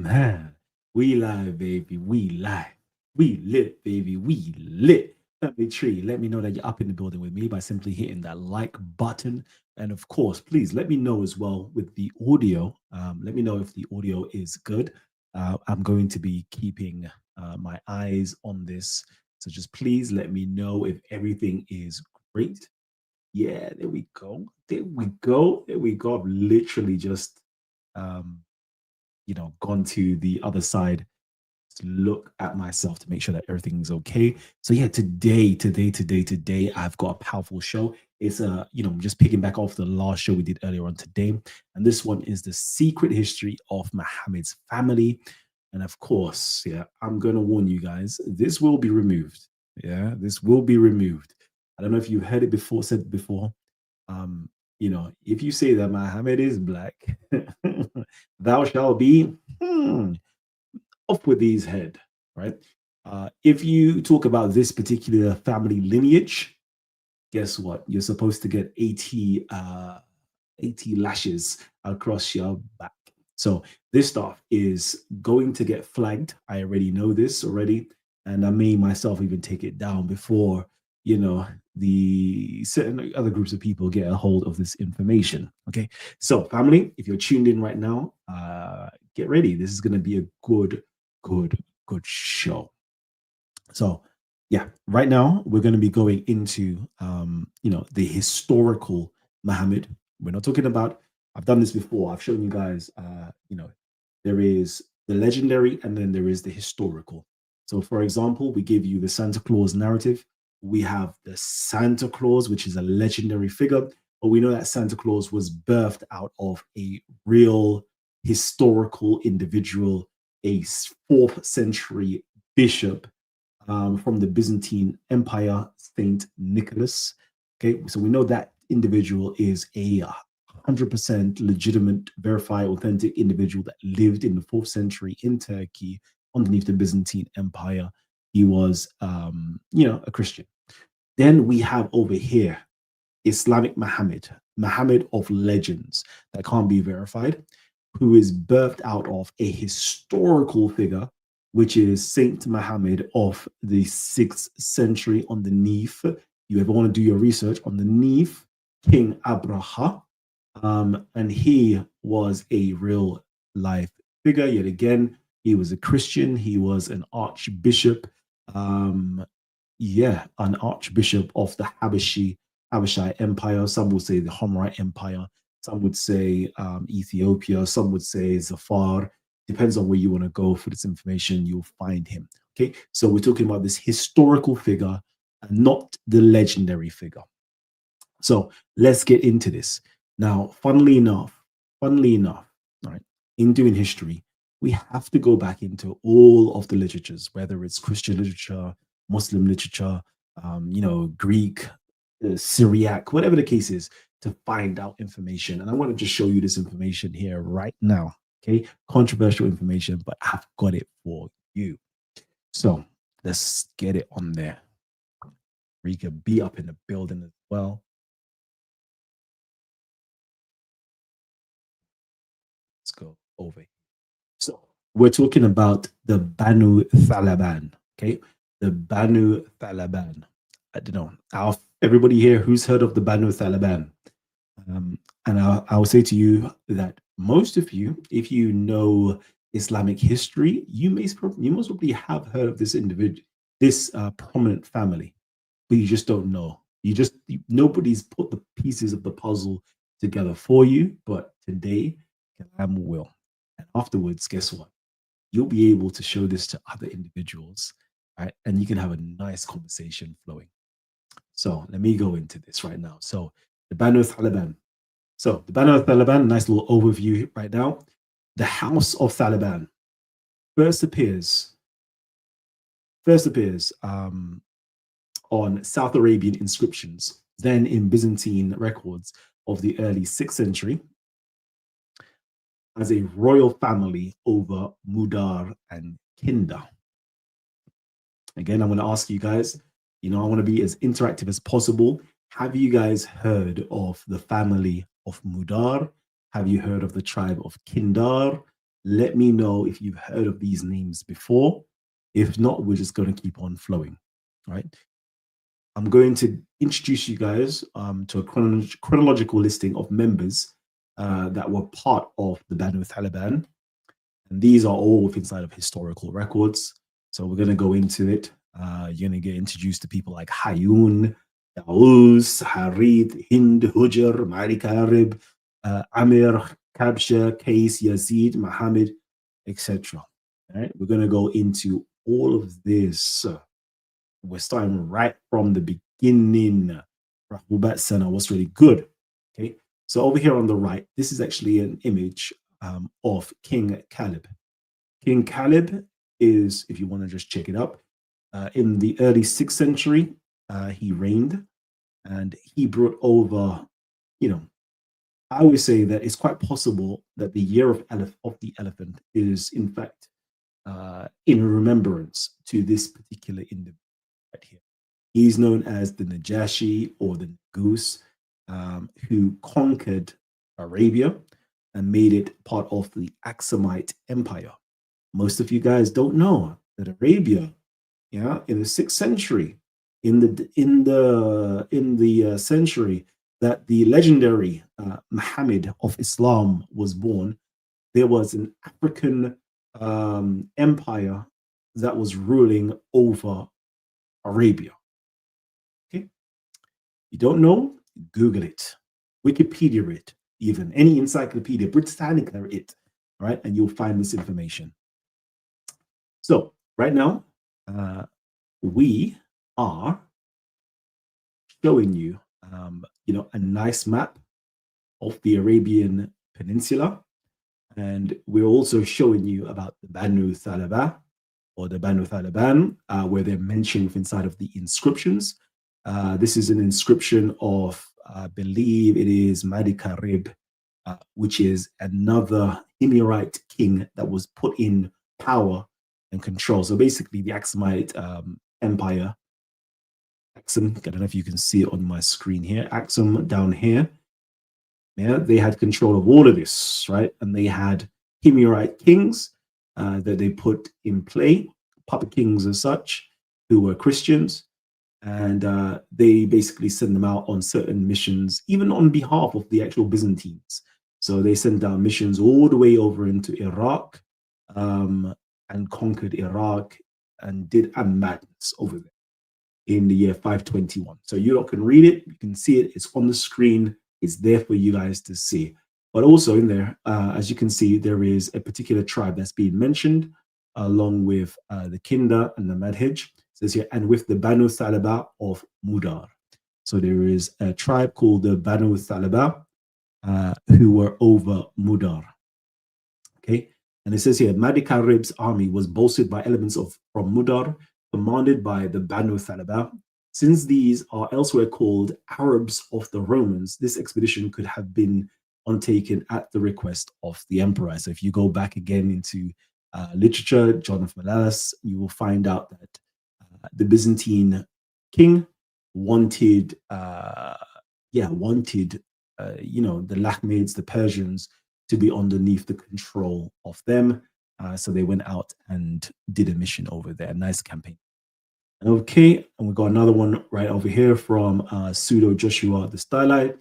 Man, we live, baby. We live. We lit, baby. We lit. Family tree. Let me know that you're up in the building with me by simply hitting that like button. And of course, please let me know as well with the audio. Let me know if the audio is good. I'm going to be keeping my eyes on this. So just please let me know if everything is great. Yeah, there we go. There we go. There we go. I've literally just um, gone to the other side to look at myself to make sure that everything's okay. So yeah, today, I've got a powerful show. It's just picking back off the last show we did earlier on today, and this one is the secret history of Muhammad's family. And of course, yeah, I'm gonna warn you guys, this will be removed. Yeah, this will be removed. I don't know if you heard it before, said before. If you say that Muhammad is black, thou shalt be off with his head, right? If you talk about this particular family lineage, guess what? You're supposed to get 80 lashes across your back. So this stuff is going to get flagged. I already know this already. And I may myself even take it down before, the certain other groups of people get a hold of this information. Okay. So family, if you're tuned in right now, get ready. This is going to be a good show. So yeah, right now we're going to be going into the historical Muhammad. We're not talking about, I've done this before. I've shown you guys there is the legendary and then there is the historical. So for example, we give you the Santa Claus narrative. We have the Santa Claus, which is a legendary figure, but we know that Santa Claus was birthed out of a real historical individual, a 4th century bishop from the Byzantine Empire, Saint Nicholas. Okay, so we know that individual is a 100% legitimate, verified, authentic individual that lived in the 4th century in Turkey underneath the Byzantine Empire. He was, a Christian. Then we have over here Islamic Muhammad, Muhammad of legends that can't be verified, who is birthed out of a historical figure, which is Saint Muhammad of the 6th century underneath. You ever want to do your research underneath King Abraha, and he was a real life figure. Yet again, he was a Christian. He was an archbishop. An archbishop of the Habashite Empire. Some would say the Homerite Empire. Some would say Ethiopia. Some would say Zafar. Depends on where you want to go for this information. You'll find him. Okay, so we're talking about this historical figure and not the legendary figure. So let's get into this. Now, funnily enough, right, in doing history, we have to go back into all of the literatures, whether it's Christian literature, Muslim literature, Greek, Syriac, whatever the case is, to find out information. And I want to just show you this information here right now. Okay, controversial information, but I've got it for you. So let's get it on there. We can be up in the building as well. Let's go over here. So we're talking about the Banu Thalaban. Okay, the Banu Thalaban. I don't know. Everybody here who's heard of the Banu Thalaban? And I'll say to you that most of you, if you know Islamic history, you most probably have heard of this individual, this prominent family, but you just don't know. Nobody's put the pieces of the puzzle together for you. But today, Kalam will. And afterwards, guess what? You'll be able to show this to other individuals, right? And you can have a nice conversation flowing. So let me go into this right now. So the Banu Thalaban. So the Banu Thalaban, nice little overview right now. The House of Thalaban first appears on South Arabian inscriptions, then in Byzantine records of the early 6th century as a royal family over Mudar and Kinda. Again, I'm going to ask you guys, I want to be as interactive as possible. Have you guys heard of the family of Mudar? Have you heard of the tribe of Kindar? Let me know if you've heard of these names before. If not, we're just going to keep on flowing, right? I'm going to introduce you guys to a chronological listing of members that were part of the Banu Taliban. And these are all inside of historical records. So we're going to go into it. You're going to get introduced to people like Hayun, Daus, Harid, Hind, Hujr, Malik Arab, Amir, Kabsha, Qais, Yazid, Muhammad, etc. All right, we're going to go into all of this. We're starting right from the beginning. Rahubat Sana was really good. Okay, so over here on the right, this is actually an image of King Caleb. King Caleb is, if you want to just check it up, in the early 6th century, he reigned and he brought over, I always say that it's quite possible that the year of the elephant is, in fact, in remembrance to this particular individual right here. He's known as the Najashi or the Goose, who conquered Arabia and made it part of the Aksumite Empire. Most of you guys don't know that Arabia, in the 6th century, in the century that the legendary Muhammad of Islam was born, there was an African empire that was ruling over Arabia. Okay, you don't know? Google it, Wikipedia it, even any encyclopedia, Britannica it, all right, and you'll find this information. So right now, we are showing you, a nice map of the Arabian Peninsula, and we're also showing you about the Banu Thalaba or the Banu Thalaban, where they're mentioned inside of the inscriptions. This is an inscription of, I believe it is Madikarib, which is another Himyarite king that was put in power and control. So basically, the Aksumite Empire, Aksum, I don't know if you can see it on my screen here, Aksum down here, they had control of all of this, right? And they had Himyarite kings that they put in play, puppet kings as such, who were Christians. And they basically send them out on certain missions, even on behalf of the actual Byzantines. So they sent out missions all the way over into Iraq and conquered Iraq and did a madness over there in the year 521. So you all can read it, you can see it, it's on the screen, it's there for you guys to see. But also in there, as you can see, there is a particular tribe that's being mentioned along with the Kinda and the Madhij. It says here, and with the Banu Thalaba of Mudar. So there is a tribe called the Banu Thalaba who were over Mudar. Okay, and it says here, Madikarib's army was bolstered by elements from Mudar, commanded by the Banu Thalaba. Since these are elsewhere called Arabs of the Romans, this expedition could have been undertaken at the request of the emperor. So if you go back again into literature, John of Malalas, you will find out that the Byzantine king wanted, the Lakhmids, the Persians, to be underneath the control of them. So they went out and did a mission over there. Nice campaign. Okay, and we got another one right over here from Pseudo Joshua the Stylite.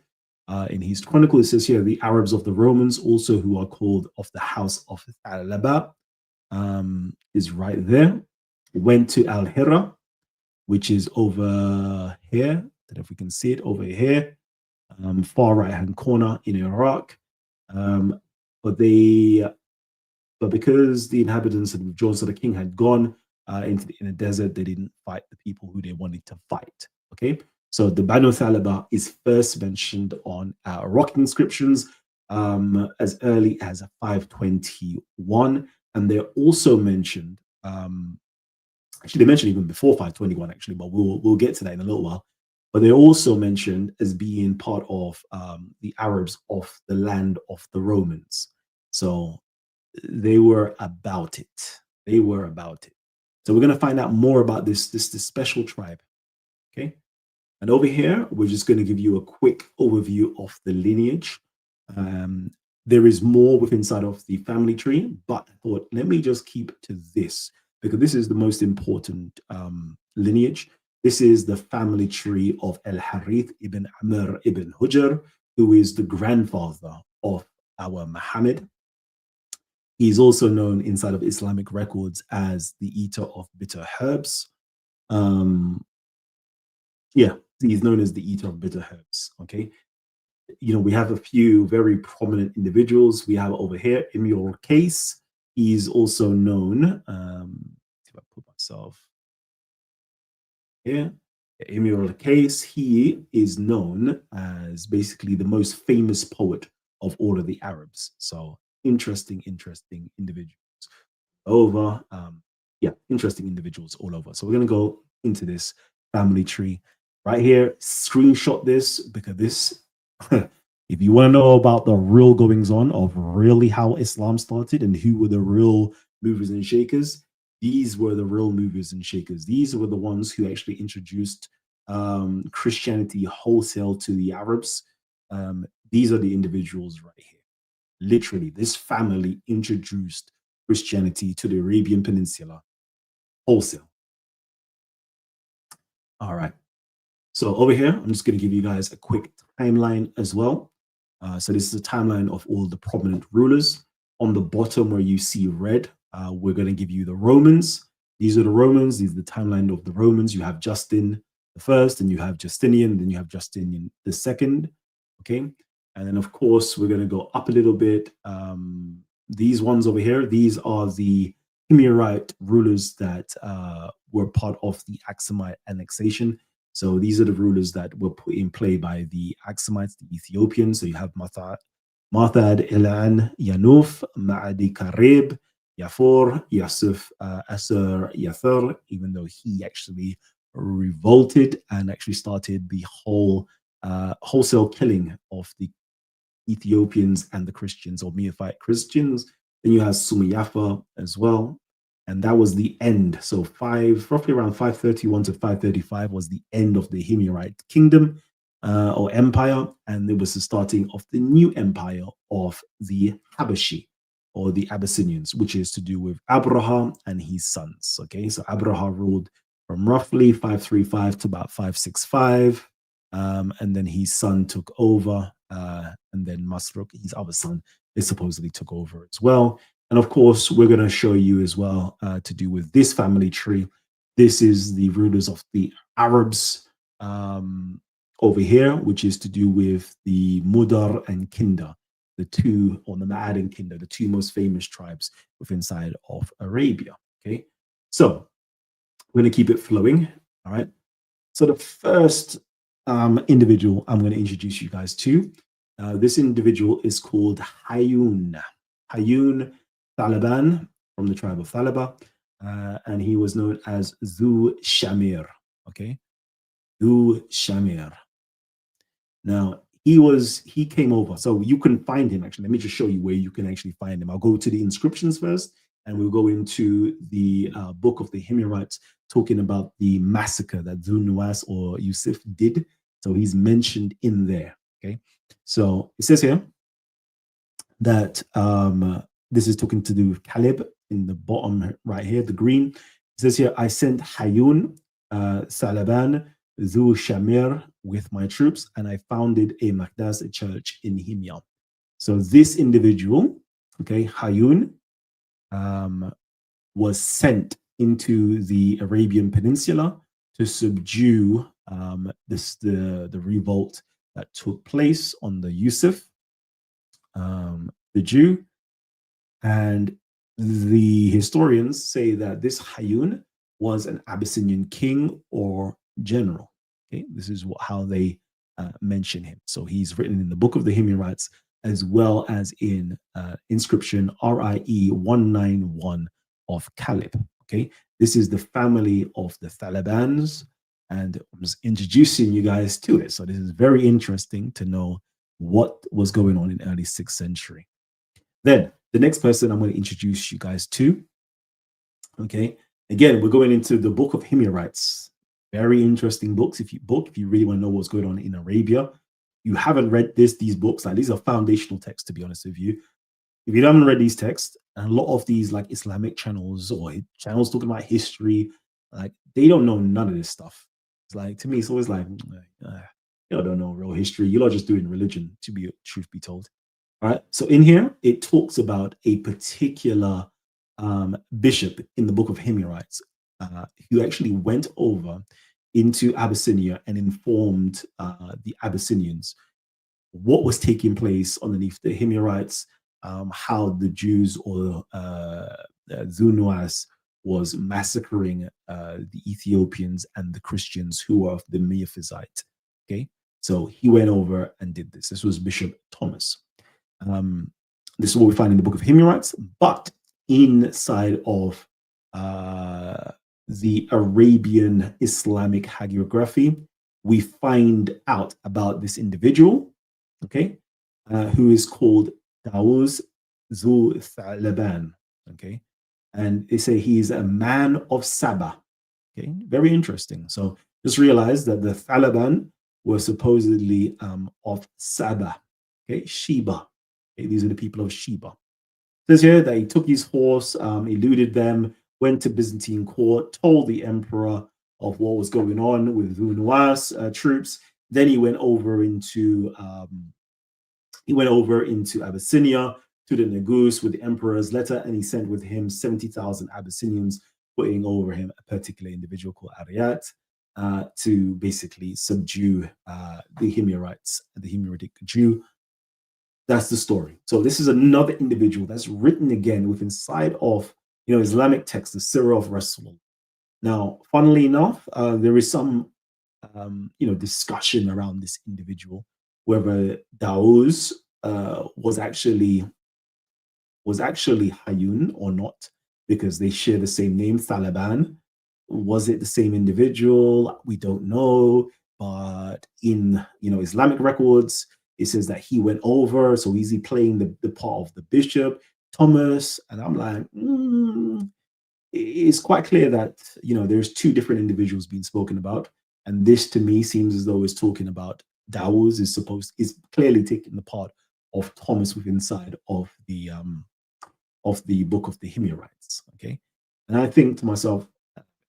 In his chronicle, it says here, the Arabs of the Romans, also who are called of the house of Thalaba, is right there. Went to Al-Hira, which is over here. I don't know if we can see it over here, far right-hand corner in Iraq. But because the inhabitants had withdrawn, so the king had gone in the desert, they didn't fight the people who they wanted to fight. Okay, so the Banu Thalaba is first mentioned on rock inscriptions as early as 521, and they're also mentioned. Actually, they mentioned even before 521, actually, but we'll get to that in a little while. But they're also mentioned as being part of the Arabs of the land of the Romans. So they were about it. They were about it. So we're going to find out more about this special tribe. Okay. And over here, we're just going to give you a quick overview of the lineage. There is more within inside of the family tree, but I thought, let me just keep to this because this is the most important lineage. This is the family tree of Al Harith ibn Amr ibn Hujr, who is the grandfather of our Muhammad. He's also known inside of Islamic records as the eater of bitter herbs. Um, yeah, he's known as the eater of bitter herbs. Okay. We have a few very prominent individuals. We have over here Imur Case. He's also known, if I put myself here, Imur Case, he is known as basically the most famous poet of all of the Arabs. So interesting individuals over. Yeah, interesting individuals all over. So we're going to go into this family tree right here. Screenshot this because this, if you want to know about the real goings on of really how Islam started and who were the real movers and shakers, these were the real movers and shakers. These were the ones who actually introduced Christianity wholesale to the Arabs. These are the individuals right here. Literally, this family introduced Christianity to the Arabian Peninsula wholesale. All right. So over here, I'm just going to give you guys a quick timeline as well. So this is a timeline of all the prominent rulers. On the bottom where you see red, we're going to give you the Romans. These are the Romans. These are the timeline of the Romans. You have Justin the first, and you have Justinian, then you have Justinian the second. Okay. And then, of course, we're going to go up a little bit. These ones over here, these are the Himyarite rulers that were part of the Aksumite annexation. So these are the rulers that were put in play by the Aksumites, the Ethiopians. So you have Mathad, Ilan, Yanuf, Ma'adi Karib, Yafor, Yasuf, Asur, Yathur, even though he actually revolted and actually started the whole wholesale killing of the Ethiopians and the Christians or Miaphite Christians. Then you have Sumayafa as well. And that was the end. So roughly around 531 to 535 was the end of the Himyarite kingdom or empire. And it was the starting of the new empire of the Habashi or the Abyssinians, which is to do with Abraha and his sons. Okay, so Abraha ruled from roughly 535 to about 565. And then his son took over. And then Masruk, his other son, is supposedly took over as well. And of course, we're going to show you as well to do with this family tree. This is the rulers of the Arabs over here, which is to do with the Mudar and Kinda, the two, or the Ma'ad and Kinda, the two most famous tribes within inside of Arabia. Okay, so we're going to keep it flowing. All right. So the first individual I'm going to introduce you guys to, this individual is called Hayun. Hayun Taliban from the tribe of Thalaba, and he was known as Zu Shamir. Okay, Zu Shamir. Now he came over, so you can find him. Actually, let me just show you where you can actually find him. I'll go to the inscriptions first, and we'll go into the book of the Himyarites, talking about the massacre that Zu Nuwas or Yusuf did. So he's mentioned in there. Okay, so it says here that this is talking to do with Caleb in the bottom right here, the green. It says here, I sent Hayun, Salaban, Zu Shamir with my troops, and I founded a Maqdas, a church in Himyar. So this individual, okay, Hayun, was sent into the Arabian Peninsula to subdue the revolt that took place on the Yusuf, the Jew. And the historians say that this Hayun was an Abyssinian king or general. Okay, this is how they mention him. So he's written in the book of the Himyarites as well as in inscription RIE 191 of Caleb. Okay, this is the family of the Thalibans, and I'm just introducing you guys to it. So this is very interesting to know what was going on in early 6th century. Then the next person I'm going to introduce you guys to, okay, again, we're going into the book of Himyarites. Very interesting books. If you really want to know what's going on in Arabia, you haven't read these books, like these are foundational texts, to be honest with you. If you haven't read these texts, and a lot of these like Islamic channels or channels talking about history, like they don't know none of this stuff. It's like, to me, it's always like, you don't know real history. You're just doing religion, to be truth be told. All right. So in here, it talks about a particular bishop in the book of Himyarites who actually went over into Abyssinia and informed the Abyssinians what was taking place underneath the Himyarites, how the Jews or Zunuas was massacring the Ethiopians and the Christians who were of the Miaphysite. Okay, so he went over and did this. This was Bishop Thomas. This is what we find in the book of Himyarites, but inside of the Arabian Islamic hagiography, we find out about this individual, okay, who is called Daouz Zu Thalaban, okay, and they say he is a man of Saba, okay, very interesting. So just realize that the Thalaban were supposedly of Saba, okay, Sheba. Okay, these are the people of Sheba. It says here that he took his horse, eluded them, went to Byzantine court, told the emperor of what was going on with Vunuas troops. Then he went over into Abyssinia to the Negus with the emperor's letter, and he sent with him 70,000 Abyssinians, putting over him a particular individual called Ariat to basically subdue the Himyarites, the Himyaritic Jew. That's the story. So this is another individual that's written again with inside of Islamic text, the Sirah of Rasul. Now, funnily enough, there is some discussion around this individual, whether Daouz was actually Hayun or not, because they share the same name, Thalaban. Was it the same individual? We don't know. But in Islamic records, it says that he went over, so he's playing the part of the bishop, Thomas, and I'm like, it's quite clear that there's two different individuals being spoken about, and this to me seems as though it's talking about Daouz is clearly taking the part of Thomas within inside of the book of the Himyarites. Okay, and I think to myself,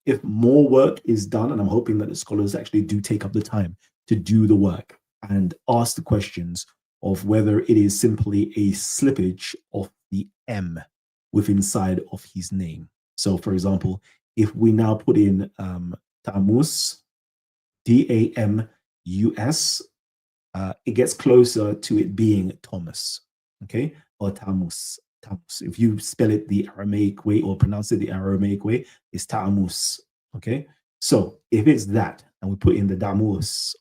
if more work is done, and I'm hoping that the scholars actually do take up the time to do the work and ask the questions of whether it is simply a slippage of the M within inside of his name. So, for example, if we now put in Tamus, Damus, it gets closer to it being Thomas, okay, or Tamus. Tamus. If you spell it the Aramaic way or pronounce it the Aramaic way, it's Tamus, okay? So if it's that, and we put in the Damus,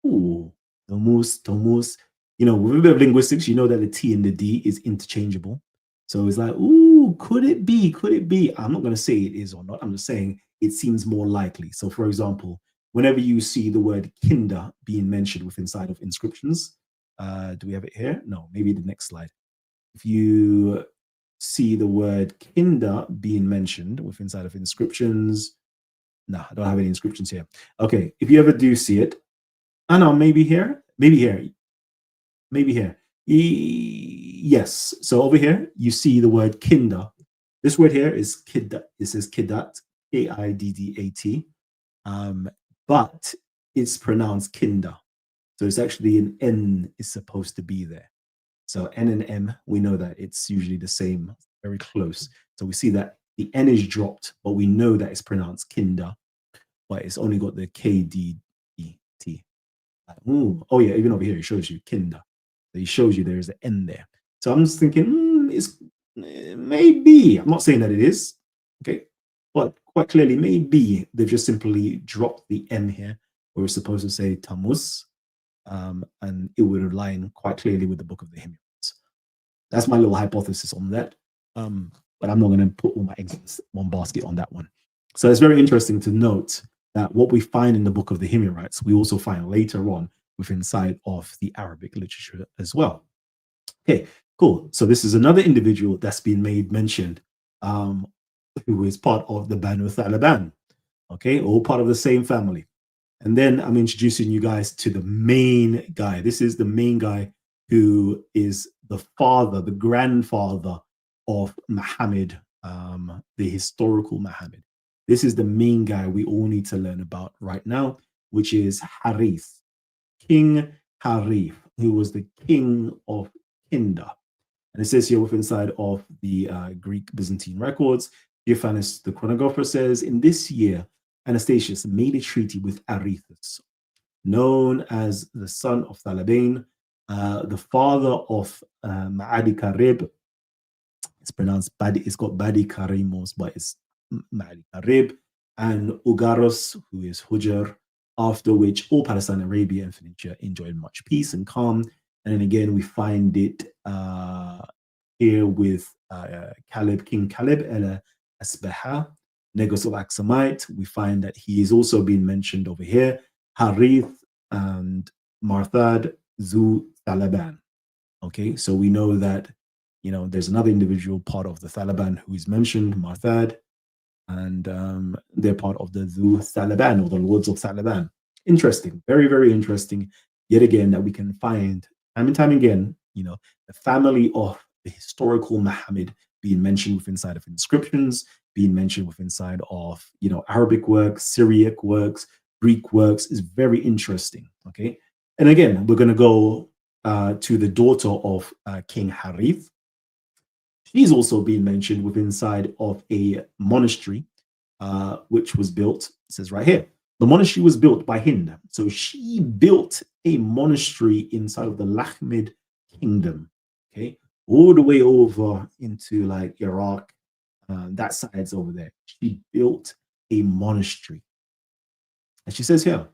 Tomus, with a bit of linguistics, you know that the T and the D is interchangeable. So it's like, could it be? Could it be? I'm not going to say it is or not. I'm just saying it seems more likely. So, for example, whenever you see the word kinder being mentioned within inside of inscriptions, do we have it here? No, maybe the next slide. If you see the word kinder being mentioned within inside of inscriptions, no, I don't have any inscriptions here. Okay, if you ever do see it, no, maybe here, maybe here. Yes. So over here, you see the word kinder. This word here is kiddat. It says kiddat, Kiddat. But it's pronounced kinder. So it's actually an N is supposed to be there. So N and M, we know that it's usually the same, very close. So we see that the N is dropped, but we know that it's pronounced kinder, but it's only got the KDDT. Oh yeah, even over here, it shows you kinder. So it shows you there's an N there. So I'm just thinking, it's maybe, I'm not saying that it is, okay, but quite clearly, maybe they've just simply dropped the M here, where we're supposed to say Tammuz, and it would align quite clearly with the book of the Himyarites. That's my little hypothesis on that, but I'm not going to put all my eggs in one basket on that one. So it's very interesting to note that what we find in the book of the Himyarites, we also find later on within inside of the Arabic literature as well. Okay, cool. So this is another individual that's been mentioned, who is part of the Banu Thalaban. Okay, all part of the same family. And then I'm introducing you guys to the main guy. This is the main guy who is the father, the grandfather of Muhammad, the historical Muhammad. This is the main guy we all need to learn about right now, which is Harith, King Harith, who was the king of Kinda. And it says here within inside of the Greek Byzantine records, Theophanes the chronographer says, in this year, Anastasius made a treaty with Areithus, known as the son of Thalabain, the father of Ma'adi Karib. It's pronounced Badi, it's got Badi Karimos, but it's Ma'adi Karib, and Ugaros, who is Hujr, after which all Palestine, Arabia, and Phoenicia enjoyed much peace and calm. And then again, we find it here with Caleb, King Caleb El Asbaha, Negos of Axumite. We find that he is also being mentioned over here, Harith and Marthad Zu Thalaban. Okay, so we know that, you know, there's another individual part of the Thalaban who is mentioned, Marthad, and they're part of the Zu Thalaban, or the Lords of Thalaban. Interesting, very, very interesting. Yet again, that we can find time and time again, you know, the family of the historical Muhammad being mentioned within inside of inscriptions, being mentioned within inside of, you know, Arabic works, Syriac works, Greek works, is very interesting. Okay, and again, we're going to go to the daughter of King Harith. She's also being mentioned within inside of a monastery, which was built. It says right here, the monastery was built by Hind. So she built a monastery inside of the Lakhmid kingdom. Okay, all the way over into like Iraq, that side's over there. She built a monastery. And she says here,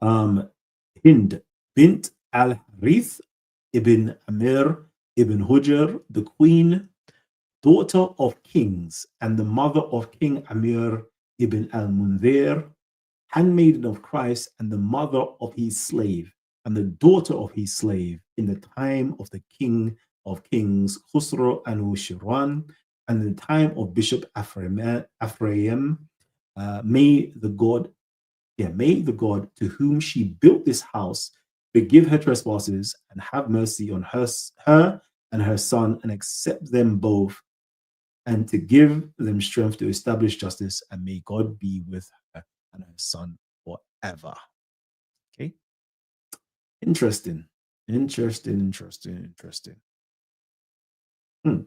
Hind bint al-Harith ibn Amir ibn Hujr, the queen, daughter of kings, and the mother of King Amir ibn al-Munzir, handmaiden of Christ, and the mother of his slave, and the daughter of his slave, in the time of the king of kings, Khusro and Shirwan, and in the time of Bishop Ephraim, may the God to whom she built this house forgive her trespasses and have mercy on her and her son, and accept them both, and to give them strength to establish justice, and may God be with her and her son forever. Okay. Interesting. Hmm.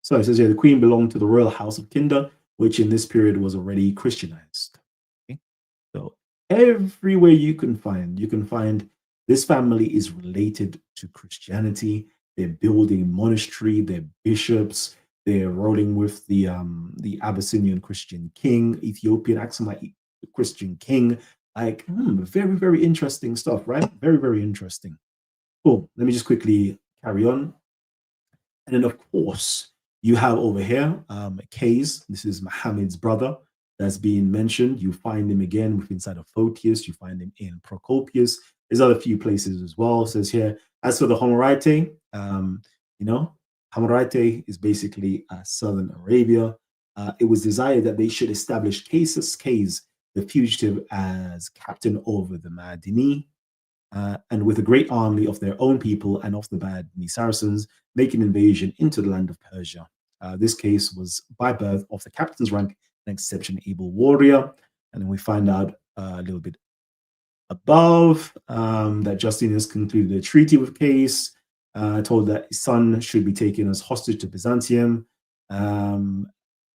So it says here, the queen belonged to the royal house of Kinda, which in this period was already Christianized. Okay? So everywhere you can find this family is related to Christianity. They're building a monastery, they're bishops, they're rolling with the Abyssinian Christian king, Ethiopian Axumite Christian king. Like, very, very interesting stuff, right? Very, very interesting. Cool. Let me just quickly carry on. And then, of course, you have over here Kays. This is Muhammad's brother that's being mentioned. You find him again within inside of Photius. You find him in Procopius. There's other few places as well. It says here, as for the Homerite, you know, Hammuraite is basically southern Arabia. It was desired that they should establish Kays, the fugitive, as captain over the Madini, and with a great army of their own people and of the Madini Saracens, make an invasion into the land of Persia. This case was by birth of the captain's rank, an exceptionally able warrior. And then we find out a little bit above that Justinus concluded a treaty with Case, told that his son should be taken as hostage to Byzantium,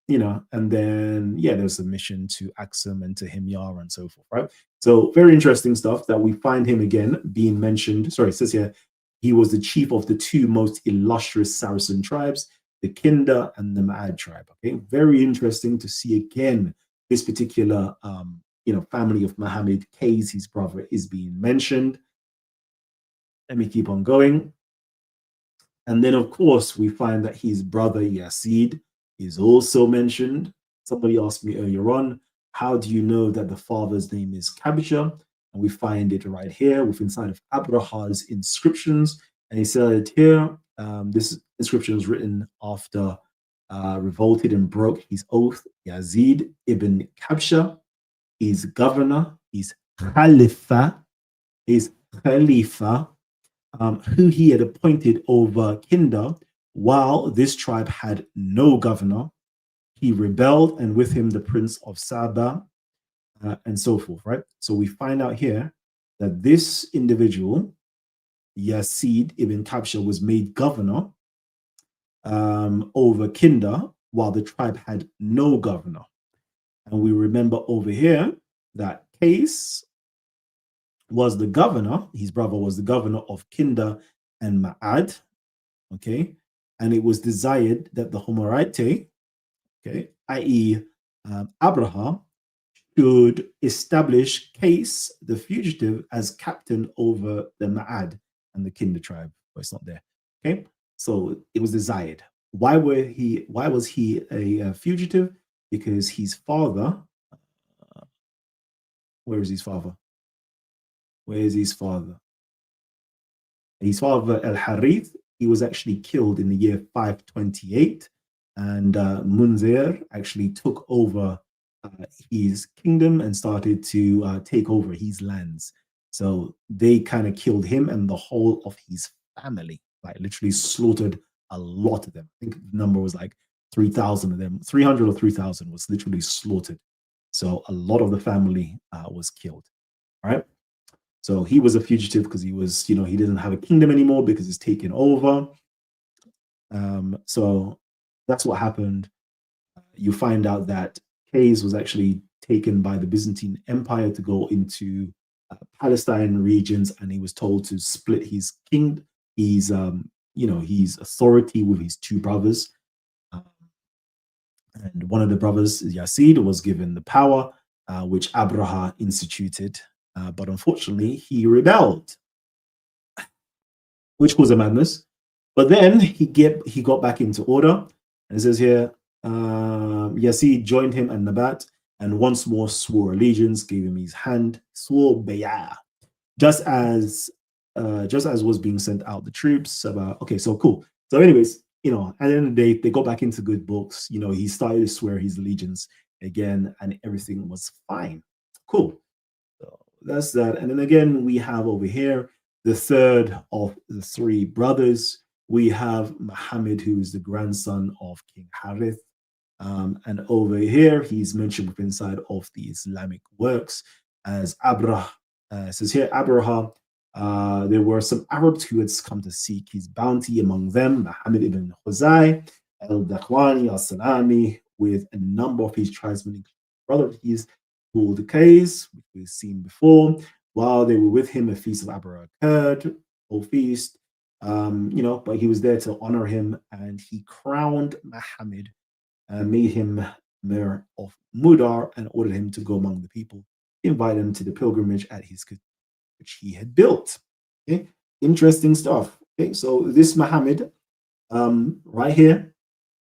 you know, and then, yeah, there's a mission to Axum and to Himyar and so forth, right? So very interesting stuff that we find him again being mentioned. Sorry, it says here, he was the chief of the two most illustrious Saracen tribes, the Kinda and the Ma'ad tribe. Okay, very interesting to see again this particular you know, family of Muhammad. Kays, his brother, is being mentioned. Let me keep on going. And then, of course, we find that his brother Yazid is also mentioned. Somebody asked me earlier on, how do you know that the father's name is Kabisha? And we find it right here within inside of Abraha's inscriptions. And he said here, this inscription was written after revolted and broke his oath. Yazid ibn Kabsha, his governor, his Khalifa, his Khalifa, who he had appointed over Kinda, while this tribe had no governor. He rebelled, and with him the prince of Saba, and so forth, right? So we find out here that this individual, Yazid ibn Kabsha, was made governor over Kinda, while the tribe had no governor. And we remember over here that Case was the governor, his brother was the governor of Kinda and Ma'ad, okay? And it was desired that the Homerite, okay, i.e., Abraham, should establish Case, the fugitive, as captain over the Ma'ad and the Kinda tribe. But it's not there, okay? So it was desired. Why was he a fugitive? Because his father, where is his father? Where is his father? His father, Al Harith, he was actually killed in the year 528, and Munzir actually took over his kingdom and started to take over his lands. So they kind of killed him and the whole of his family, like literally slaughtered a lot of them. I think the number was like 3,000 of them, 300 or 3,000 was literally slaughtered. So a lot of the family was killed. All right. So he was a fugitive because he was, he didn't have a kingdom anymore because it's taken over. So that's what happened. You find out that Case was actually taken by the Byzantine Empire to go into Palestine regions, and he was told to split his his authority with his two brothers. And one of the brothers, Yazid, was given the power, which Abraha instituted. But unfortunately, he rebelled, which was a madness. But then he got back into order. And it says here, Yazid joined him and Nabat, and once more swore allegiance, gave him his hand, swore bay'ah, just as was being sent out the troops. Okay, so cool. So, anyways, at the end of the day, they got back into good books. He started to swear his allegiance again, and everything was fine. Cool. So that's that. And then again, we have over here the third of the three brothers. We have Muhammad, who is the grandson of King Harith. And over here, he's mentioned within inside of the Islamic works as Abrah. Says here, Abraham, there were some Arabs who had come to seek his bounty, among them Muhammad ibn Khuzai, al-Dakhwani, al-Salami, with a number of his tribesmen, brother of his, called Qais, which we've seen before. While they were with him, a feast of Abrah occurred, whole feast, but he was there to honor him, and he crowned Muhammad, made him mayor of Mudar, and ordered him to go among the people, invite him to the pilgrimage at his which he had built. Okay, interesting stuff. Okay, so this Muhammad, right here,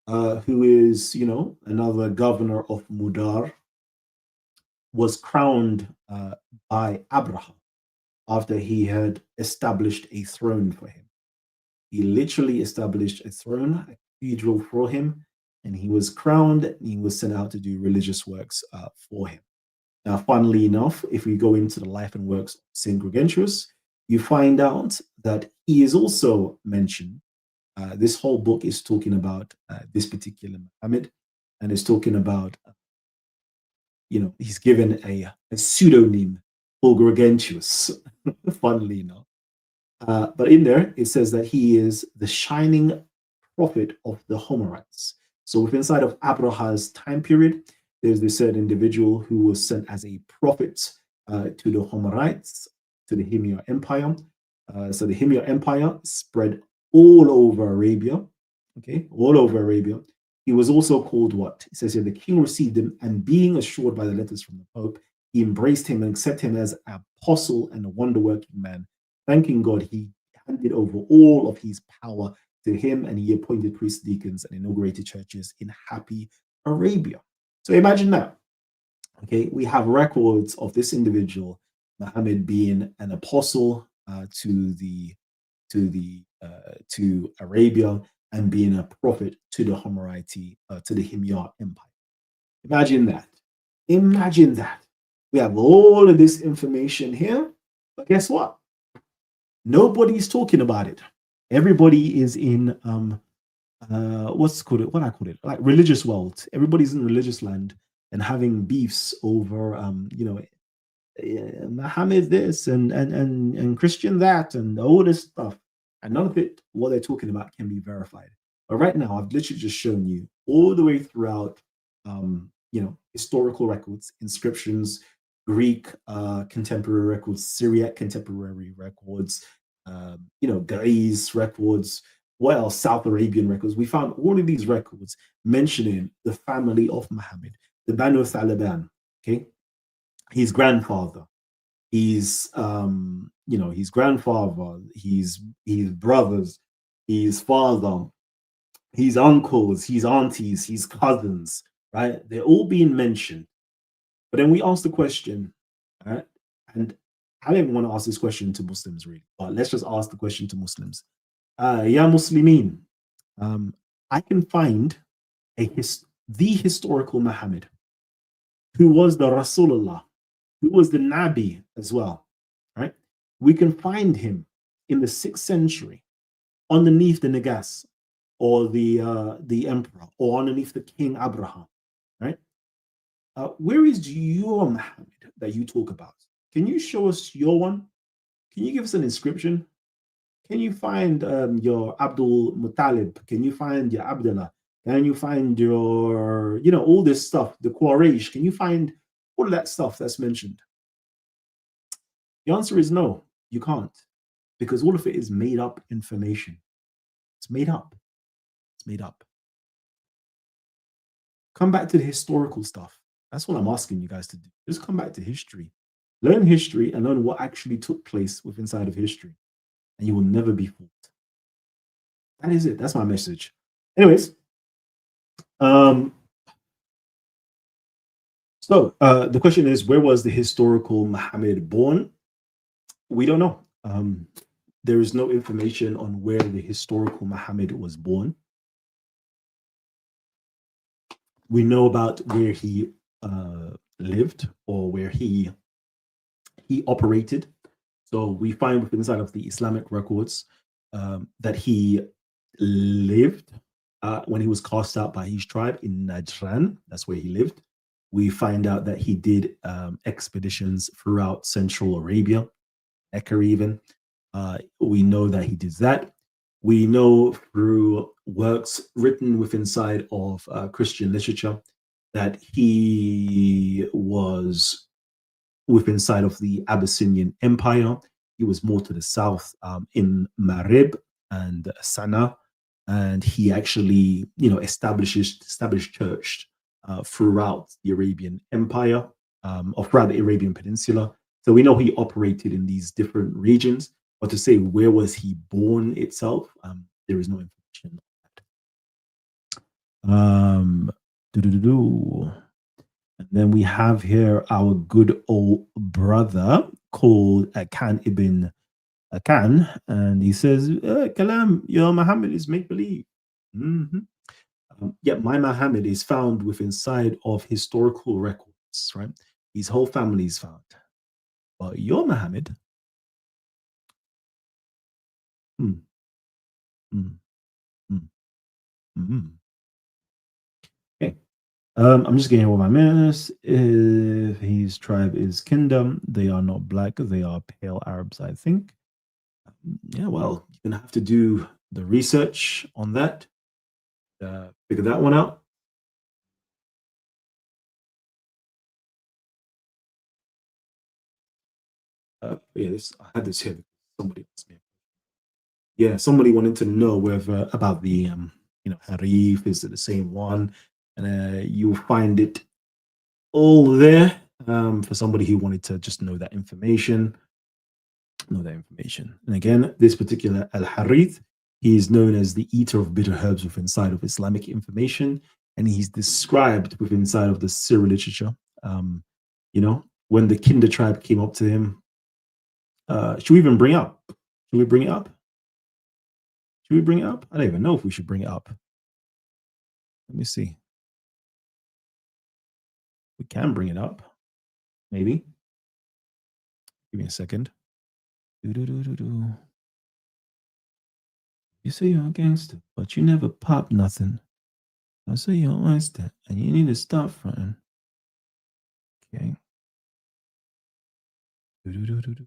who is another governor of Mudar, was crowned by Abraham after he had established a throne for him. He literally established a throne, a cathedral for him, and he was crowned, and he was sent out to do religious works for him. Now, funnily enough, if we go into the life and works of St. Gregentius, you find out that he is also mentioned. This whole book is talking about this particular Muhammad, and is talking about, he's given a pseudonym, Gregentius, funnily enough. But in there, it says that he is the shining prophet of the Homerites. So within inside of Abraha's time period, there's this certain individual who was sent as a prophet to the Homerites, to the Himyar Empire. So the Himyar Empire spread all over Arabia, okay, all over Arabia. He was also called what? It says here, the king received him, and being assured by the letters from the Pope, he embraced him and accepted him as an apostle and a wonder-working man. Thanking God, he handed over all of his power to him, and he appointed priests, deacons, and inaugurated churches in happy Arabia. So imagine that. Okay, we have records of this individual, Muhammad, being an apostle to Arabia, and being a prophet to the Homerite, to the Himyar Empire. Imagine that. Imagine that. We have all of this information here, but guess what? Nobody's talking about it. Everybody is in what's called it? What I call it? Like religious world. Everybody's in religious land and having beefs over Muhammad this and Christian that and all this stuff. And none of it, what they're talking about, can be verified. But right now, I've literally just shown you all the way throughout, historical records, inscriptions, Greek contemporary records, Syriac contemporary records, Greece records, what else? South Arabian records. We found all of these records mentioning the family of Muhammad, the Banu Thalaban, okay? His grandfather, his grandfather, his brothers, his father, his uncles, his aunties, his cousins, right? They're all being mentioned. But then we ask the question, right? And I don't even want to ask this question to Muslims, really, but let's just ask the question to Muslims. Ya Muslimin, I can find the historical Muhammad, who was the Rasulullah, who was the Nabi as well, right? We can find him in the 6th century underneath the Nagas or the emperor or underneath the King Abraham, right? Where is your Muhammad that you talk about? Can you show us your one? Can you give us an inscription? Can you find your Abdul Muttalib? Can you find your Abdullah? Can you find your, all this stuff, the Quraysh? Can you find all of that stuff that's mentioned? The answer is no, you can't, because all of it is made up information. It's made up. It's made up. Come back to the historical stuff. That's what I'm asking you guys to do. Just come back to history. Learn history and learn what actually took place within inside of history. And you will never be fooled. That is it. That's my message. Anyways, so the question is, where was the historical Muhammad born? We don't know. There is no information on where the historical Muhammad was born. We know about where he lived or where he operated. So we find within inside of the Islamic records that he lived when he was cast out by his tribe in Najran. That's where he lived. We find out that he did expeditions throughout Central Arabia, Mecca even. We know that he did that. We know through works written within inside of Christian literature that he was within inside of the Abyssinian Empire. He was more to the south in Marib and Sana, and he actually, established church throughout the Arabian Empire or throughout the Arabian Peninsula. So we know he operated in these different regions, but to say where was he born itself, there is no information on that. And then we have here our good old brother called Akan ibn Akan, and he says, Kalam, your Muhammad is make believe. Yeah, my Muhammad is found within inside of historical records, right? His whole family is found. But your Muhammad, mm, mm, mm, mm. Okay. I'm just getting all my minutes. If his tribe is Kingdom, they are not black, they are pale Arabs, I think. Yeah, well, you're gonna have to do the research on that, figure that one out. Yeah, I had this here. Somebody asked me. Yeah, somebody wanted to know whether about the Harif, is it the same one? And you'll find it all there for somebody who wanted to just know that information. And again, this particular Al Harith, he is known as the eater of bitter herbs within inside of Islamic information, and he's described within inside of the Syriac literature. When the Kinder tribe came up to him, should we even bring up? Should we bring it up? Should we bring it up? I don't even know if we should bring it up. Let me see. We can bring it up. Maybe. Give me a second. Do-do-do-do-do. You say you're a gangster, but you never pop nothing. I say you're an oyster, and you need to stop fronting. Okay. Do-do-do-do-do.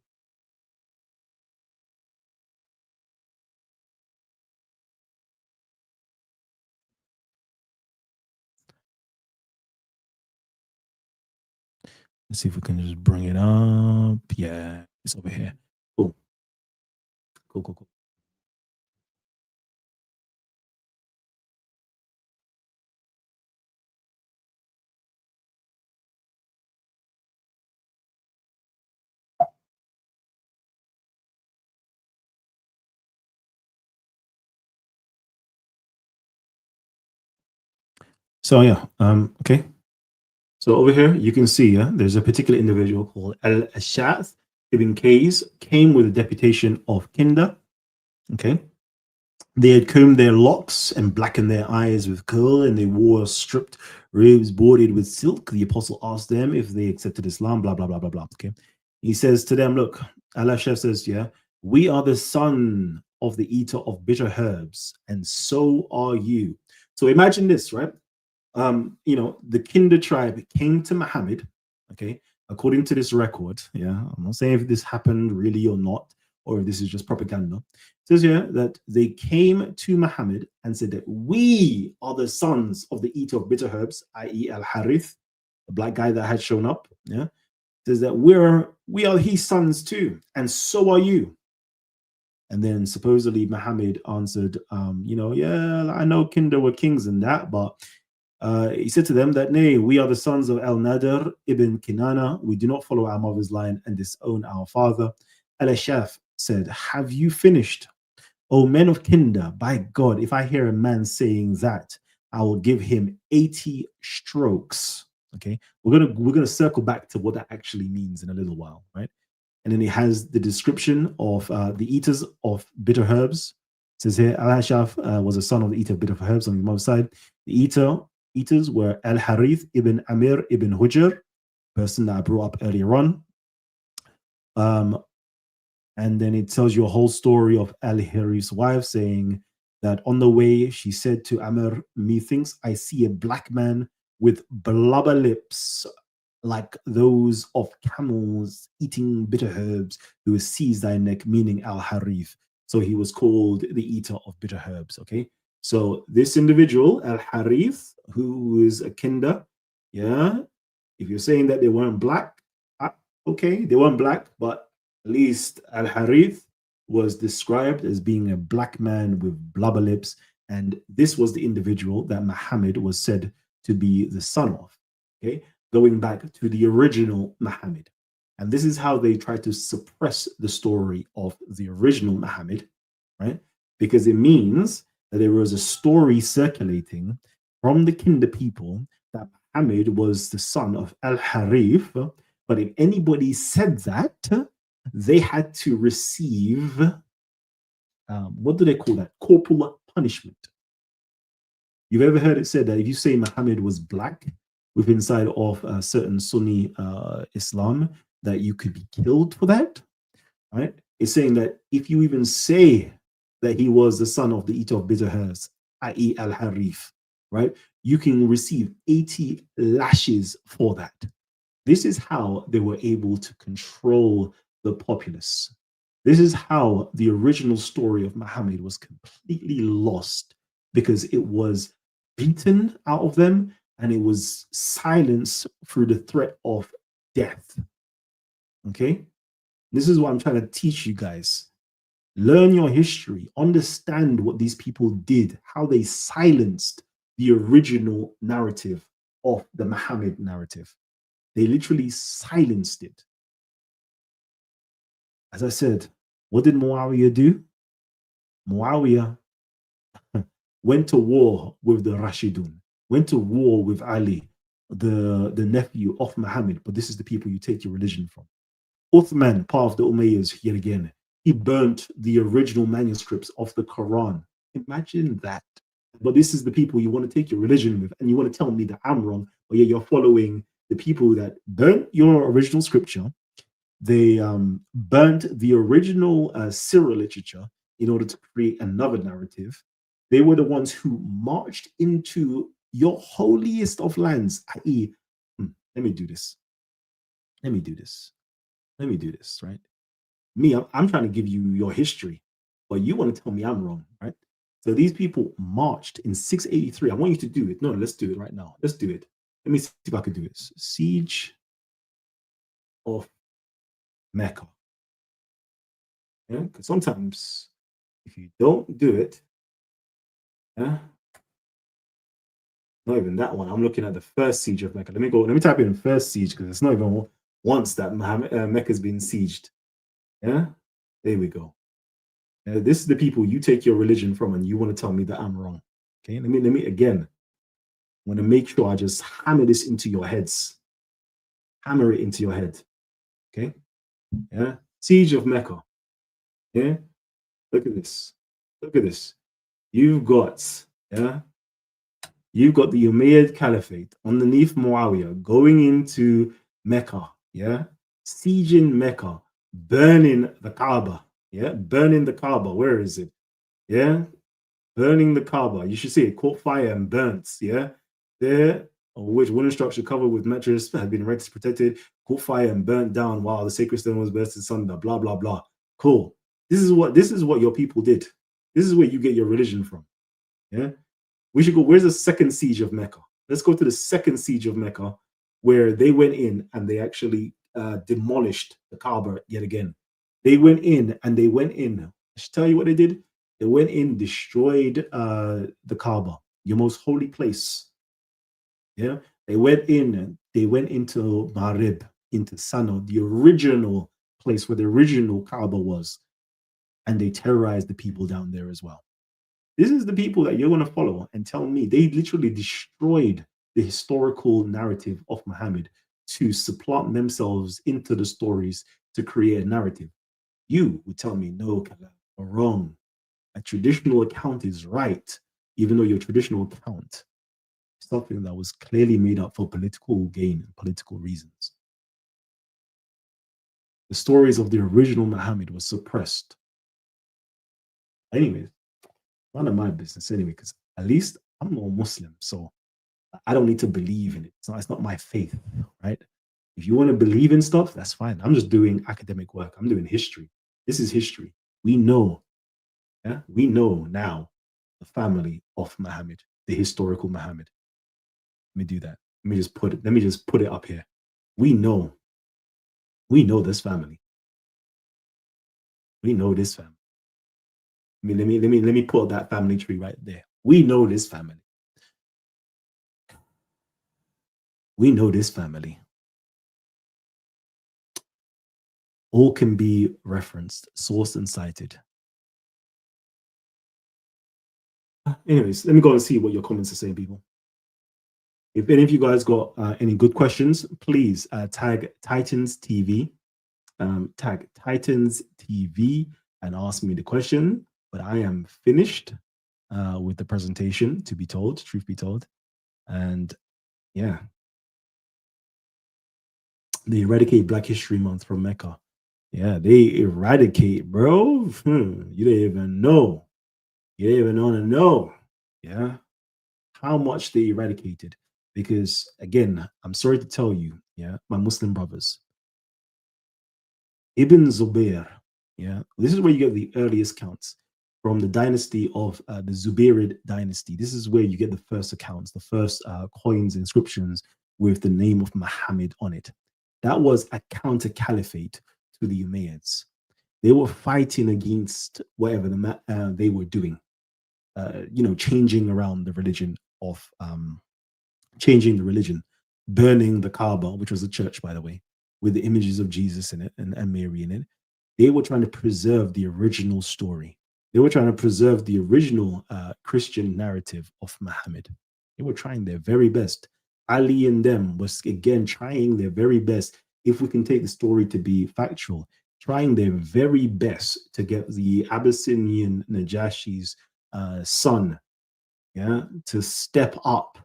Let's see if we can just bring it up. Yeah, it's over here. Cool. Cool. So yeah, okay. So over here, you can see, there's a particular individual called Al-Ash'ath ibn Qais, came with a deputation of Kinda. Okay. They had combed their locks and blackened their eyes with kohl, and they wore stripped robes bordered with silk. The apostle asked them if they accepted Islam, blah, blah, blah, blah, blah. Okay. He says to them, look, Al-Ash'ath says, yeah, we are the son of the eater of bitter herbs, and so are you. So imagine this, right? The Kinda tribe came to Muhammad, okay, according to this record. Yeah, I'm not saying if this happened really or not, or if this is just propaganda. It says here that they came to Muhammad and said that we are the sons of the eater of bitter herbs, i.e., Al Harith, the black guy that had shown up. Yeah, it says that we are his sons too, and so are you. And then supposedly Muhammad answered, yeah, I know Kinda were kings and that, but he said to them that, nay, we are the sons of Al-Nadr ibn Kinana. We do not follow our mother's line and disown our father. Al-Ash'ath said, have you finished? O men of Kinda, by God, if I hear a man saying that, I will give him 80 strokes. Okay, we're gonna circle back to what that actually means in a little while, right? And then it has the description of the eaters of bitter herbs. It says here, Al-Ash'ath was a son of the eater of bitter herbs on his mother's side. The eaters were Al-Harith ibn Amir ibn Hujr, person that I brought up earlier on. And then it tells you a whole story of Al-Harith's wife saying that on the way, she said to Amir, methinks I see a black man with blubber lips like those of camels eating bitter herbs who has seized thy neck, meaning Al-Harith. So he was called the eater of bitter herbs, okay? So this individual, Al-Harith, who is a Kinda, yeah, if you're saying that they weren't black, okay, they weren't black, but at least Al-Harith was described as being a black man with blubber lips, and this was the individual that Muhammad was said to be the son of, okay, going back to the original Muhammad. And this is how they try to suppress the story of the original Muhammad, right? Because it means that there was a story circulating from the Kinda people that Muhammad was the son of Al-Harith, but if anybody said that, they had to receive, what do they call that? Corporal punishment. You've ever heard it said that if you say Muhammad was black with inside of a certain Sunni Islam, that you could be killed for that, right? It's saying that if you even say that he was the son of the eater of bitter herbs, i.e. Al-Harith, right? You can receive 80 lashes for that. This is how they were able to control the populace. This is how the original story of Muhammad was completely lost, because it was beaten out of them and it was silenced through the threat of death. Okay? This is what I'm trying to teach you guys. Learn your history, understand what these people did, how they silenced the original narrative of the Muhammad narrative. They literally silenced it. As I said, what did Muawiyah do? Muawiyah went to war with the Rashidun, went to war with Ali, the nephew of Muhammad, but this is the people you take your religion from. Uthman, part of the Umayyads, yet again, he burnt the original manuscripts of the Quran. Imagine that. But this is the people you want to take your religion with, and you want to tell me that I'm wrong, but yeah, you're following the people that burnt your original scripture. They burnt the original Syriac literature in order to create another narrative. They were the ones who marched into your holiest of lands, i.e., let me do this. Let me do this. Let me do this, right? Me, I'm trying to give you your history, but you want to tell me I'm wrong, right? So these people marched in 683. I want you to do it. No, let's do it right now. Let's do it. Let me see if I can do this. Siege of Mecca. Yeah, because sometimes if you don't do it, yeah, not even that one. I'm looking at the first siege of Mecca. Let me go. Let me type in first siege because it's not even once that Mecca's been sieged. Yeah, there we go. This is the people you take your religion from, and you want to tell me that I'm wrong. Okay, let me again. I want to make sure I just hammer this into your heads. Hammer it into your head. Okay. Yeah. Siege of Mecca. Yeah. Look at this. Look at this. You've got, yeah, you've got the Umayyad Caliphate underneath Muawiyah going into Mecca. Yeah. Sieging Mecca, burning the Kaaba. Yeah. Burning the Kaaba. Where is it? Yeah. Burning the Kaaba. You should see it caught fire and burnt. Yeah. There, which wooden structure covered with mattress had been erected protected, caught fire and burnt down while the sacred stone was burst asunder. Blah blah blah. Cool. This is what your people did. This is where you get your religion from. Yeah. We should go. Where's the second siege of Mecca? Let's go to the second siege of Mecca, where they went in and they actually demolished the Kaaba yet again. They went in and they went in. I should tell you what they did. They went in, destroyed the Kaaba, your most holy place. Yeah, they went in and they went into Marib, into Sano, the original place where the original Kaaba was, and they terrorized the people down there as well. This is the people that you're going to follow and tell me they literally destroyed the historical narrative of Muhammad to supplant themselves into the stories to create a narrative. You would tell me, no, Kala, you're wrong. A traditional account is right, even though your traditional account is something that was clearly made up for political gain and political reasons. The stories of the original Muhammad were suppressed. Anyways, none of my business anyway, because at least I'm not a Muslim, so I don't need to believe in it. It's not my faith, right? If you want to believe in stuff, that's fine. I'm just doing academic work. I'm doing history. This is history. We know, yeah, we know now the family of Muhammad, the historical Muhammad. Let me do that. Let me just put it up here. We know this family. We know this family. Let me put that family tree right there. We know this family. We know this family. All can be referenced, sourced, and cited. Anyways, let me go and see what your comments are saying, people. If any of you guys got any good questions, please tag Titans TV, tag Titans TV, and ask me the question. But I am finished with the presentation. To be told, truth be told, and yeah, they eradicate Black History Month from Mecca. Yeah, they eradicate, bro. You don't even know. You don't even want to know. Yeah, how much they eradicated. Because again, I'm sorry to tell you, yeah, my Muslim brothers, Ibn Zubair, yeah, this is where you get the earliest counts from the dynasty of the Zubairid dynasty. This is where you get the first accounts, the first coins, inscriptions with the name of Muhammad on it. That was a counter caliphate to the Umayyads. They were fighting against whatever they were doing, changing around the religion of changing the religion, burning the Kaaba, which was a church, by the way, with the images of Jesus in it and Mary in it. They were trying to preserve the original story. They were trying to preserve the original Christian narrative of Muhammad. They were trying their very best. Ali and them was again trying their very best. If we can take the story to be factual, trying their very best to get the Abyssinian Najashi's son, yeah, to step up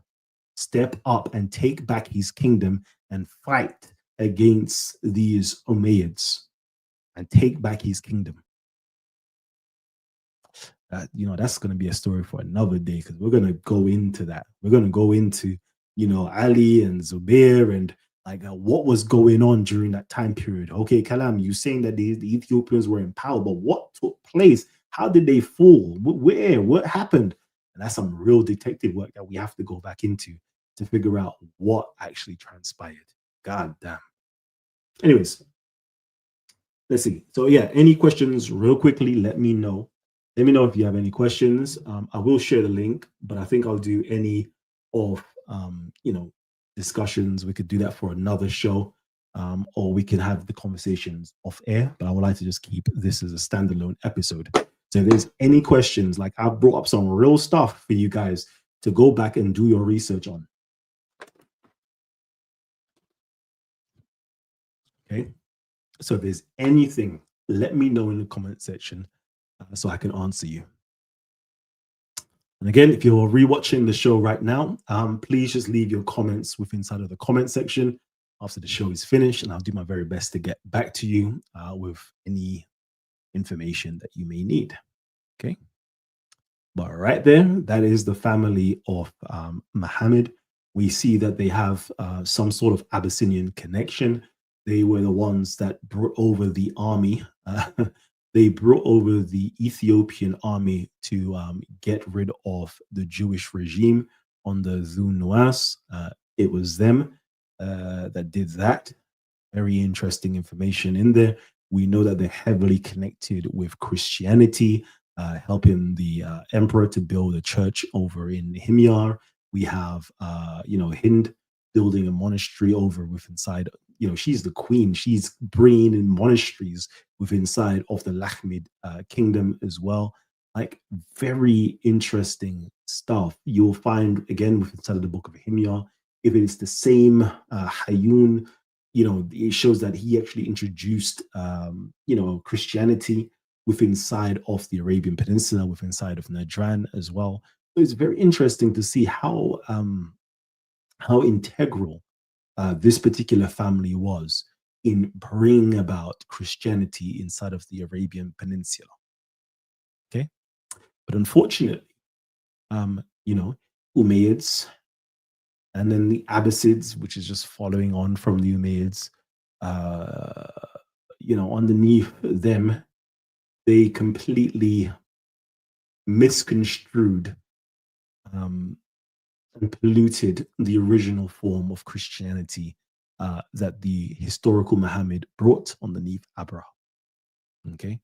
and take back his kingdom and fight against these Umayyads and take back his kingdom. That's going to be a story for another day because we're going to go into that. We're going to go into, Ali and Zubair and like what was going on during that time period. Okay, Kalam, you saying that the Ethiopians were in power, but what took place? How did they fall? Where? What happened? And that's some real detective work that we have to go back into to figure out what actually transpired. God damn. Anyways, let's see. So yeah, any questions real quickly, let me know. Let me know if you have any questions. I will share the link, but I think I'll do any of discussions. We could do that for another show, or we can have the conversations off air. But I would like to just keep this as a standalone episode. So if there's any questions, like I've brought up some real stuff for you guys to go back and do your research on. Okay. So if there's anything, let me know in the comment section so I can answer you. And again, if you're rewatching the show right now, please just leave your comments inside of the comment section after the show is finished, and I'll do my very best to get back to you with any information that you may need. Okay. But right there, that is the family of Muhammad. We see that they have some sort of Abyssinian connection. They were the ones that brought over the army. They brought over the Ethiopian army to get rid of the Jewish regime on the Zu Nuas. It was them that did that. Very interesting information in there. We know that they're heavily connected with Christianity, helping the emperor to build a church over in Himyar. We have, Hind building a monastery over with inside. She's the queen. She's bringing in monasteries with inside of the Lakhmid kingdom as well. Like very interesting stuff. You'll find again with inside of the book of Himyar. If it's the same Hayun, it shows that he actually introduced, Christianity within inside of the Arabian Peninsula, within inside of Najran as well. So it's very interesting to see how integral this particular family was in bringing about Christianity inside of the Arabian Peninsula. Okay, but unfortunately, Umayyads, and then the Abbasids, which is just following on from the Umayyads, underneath them, they completely misconstrued and polluted the original form of Christianity that the historical Muhammad brought underneath Abraham. Okay,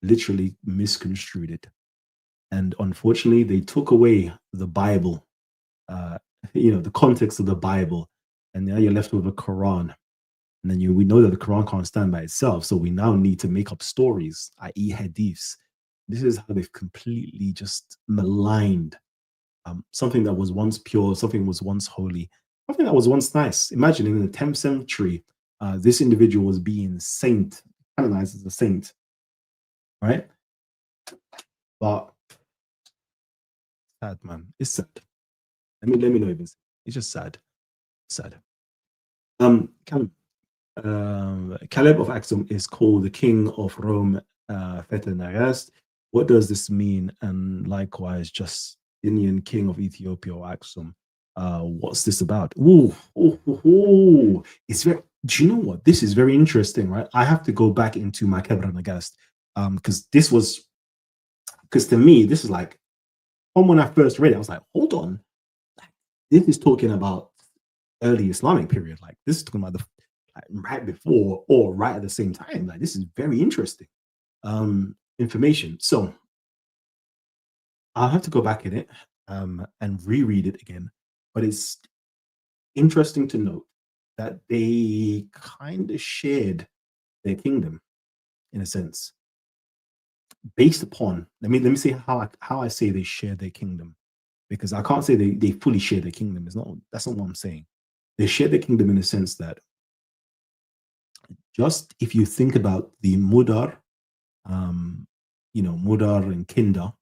literally misconstrued it, and unfortunately, they took away the Bible. The context of the Bible, and now you're left with a Quran. And then we know that the Quran can't stand by itself, so we now need to make up stories, i.e., hadiths. This is how they've completely just maligned something that was once pure, something was once holy, something that was once nice. Imagine in the 10th century, this individual was being canonized as a saint, right? But sad, man. It's sad. Let me know even. It's just sad. Sad. Caleb of Axum is called the king of Rome, Feta Nagast. What does this mean? And likewise, Justinian king of Ethiopia or Axum. What's this about? It's very. Do you know what? This is very interesting, right? I have to go back into my Kebra Nagast because to me, this is like, when I first read it, I was like, hold on, this is talking about early Islamic period. Like this is talking about the right before or right at the same time. Like this is very interesting information. So I'll have to go back in it and reread it again. But it's interesting to note that they kind of shared their kingdom in a sense, based upon. Let me say how I say they shared their kingdom, because I can't say they fully share their kingdom. That's not what I'm saying. They share their kingdom in the sense that just if you think about the Mudar, um, Mudar and Kindar,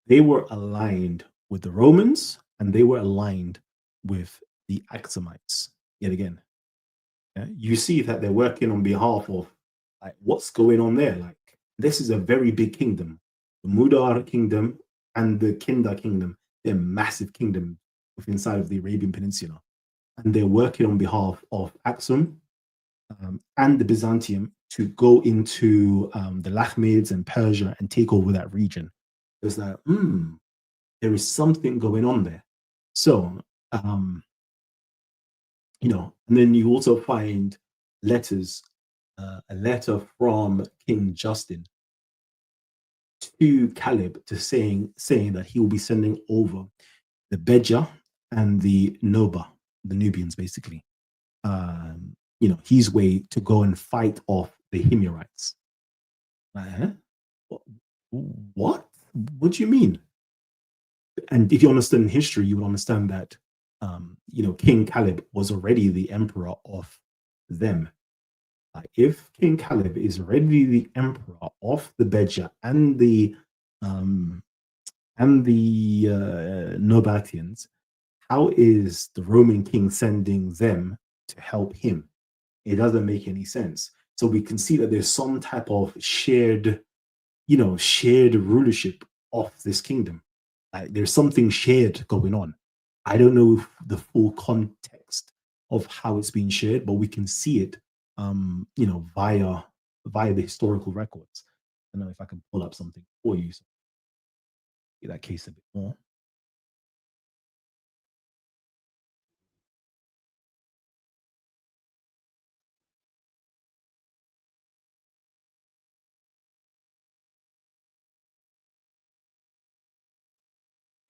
they were aligned with the Romans and they were aligned with the Axumites. Yet again, yeah, you see that they're working on behalf of like what's going on there. Like this is a very big kingdom, the Mudar kingdom and the Kindar kingdom. They're massive kingdoms within inside of the Arabian Peninsula, and they're working on behalf of Axum and the Byzantium to go into the Lakhmids and Persia and take over that region. It was like, there is something going on there. So, and then you also find letters, a letter from King Justin to Caleb to saying that he will be sending over the Beja and the Noba, the Nubians, basically. His way to go and fight off the Himyarites. What? What do you mean? And if you understand history, you would understand that King Caleb was already the emperor of them. If King Caleb is already the emperor of the Beja and the Nobatians, how is the Roman king sending them to help him? It doesn't make any sense. So we can see that there's some type of shared rulership of this kingdom. There's something shared going on. I don't know the full context of how it's being shared, but we can see it, via the historical records. I don't know if I can pull up something for you, so get that case a bit more.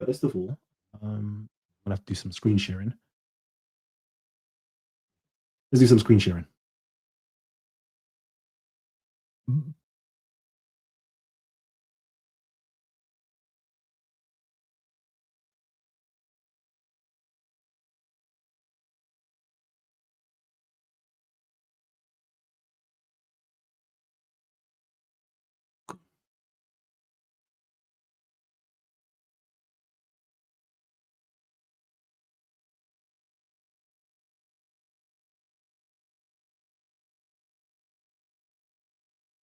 First of all, I'm gonna have to do some screen sharing. Let's do some screen sharing.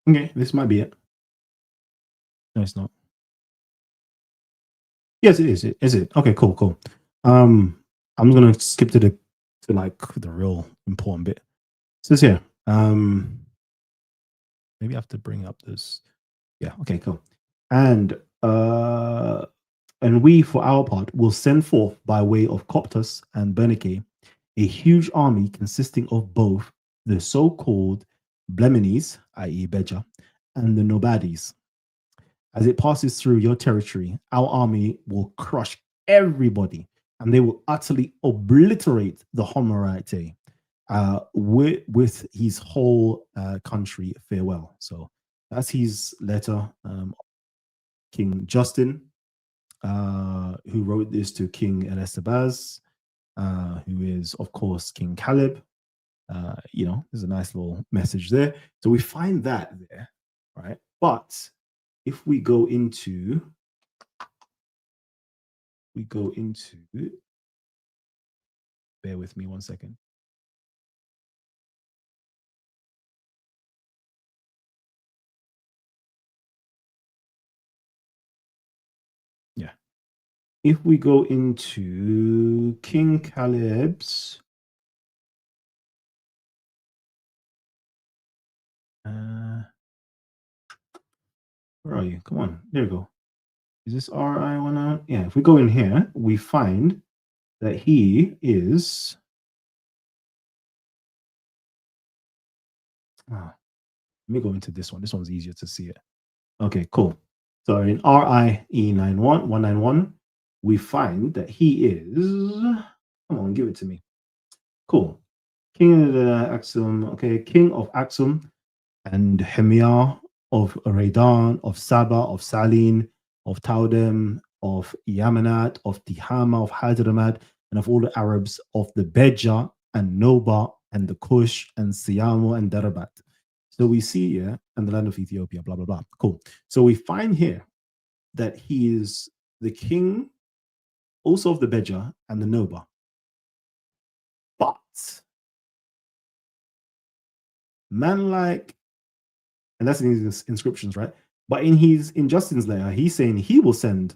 Okay, this might be it. No, it's not. Yes, it is. Is it? Okay, cool. I'm gonna skip to the real important bit. It says here, maybe I have to bring up this. Yeah, okay, cool. And we, for our part, will send forth by way of Coptus and Bernike a huge army consisting of both the so-called Blemenes, i.e. Beja, and the Nobades. As it passes through your territory, our army will crush everybody and they will utterly obliterate the Homerite with his whole country farewell. So that's his letter. King Justin, who wrote this to King Elestabaz, who is, of course, King Caleb. There's a nice little message there. So we find that there, right? But if we go into, bear with me one second. Yeah. If we go into King Caleb's, where are you? Come on, there we go. Is this RI1? Yeah, if we go in here, we find that he is. Let me go into this one. This one's easier to see it. Okay, cool. So in RIE 191, we find that he is. Come on, give it to me. Cool. King of the Axum. Okay, King of Axum and Hemia of Redan, of Saba, of Salin, of Taudem, of Yamanat, of Tihama, of Hadramat, and of all the Arabs of the Beja and Noba and the Kush and Siamo and Darabat. So we see here, and the land of Ethiopia, blah, blah, blah. Cool. So we find here that he is the king also of the Beja and the Noba. But man like, and that's in his inscriptions, right? But in Justin's letter, he's saying he will send,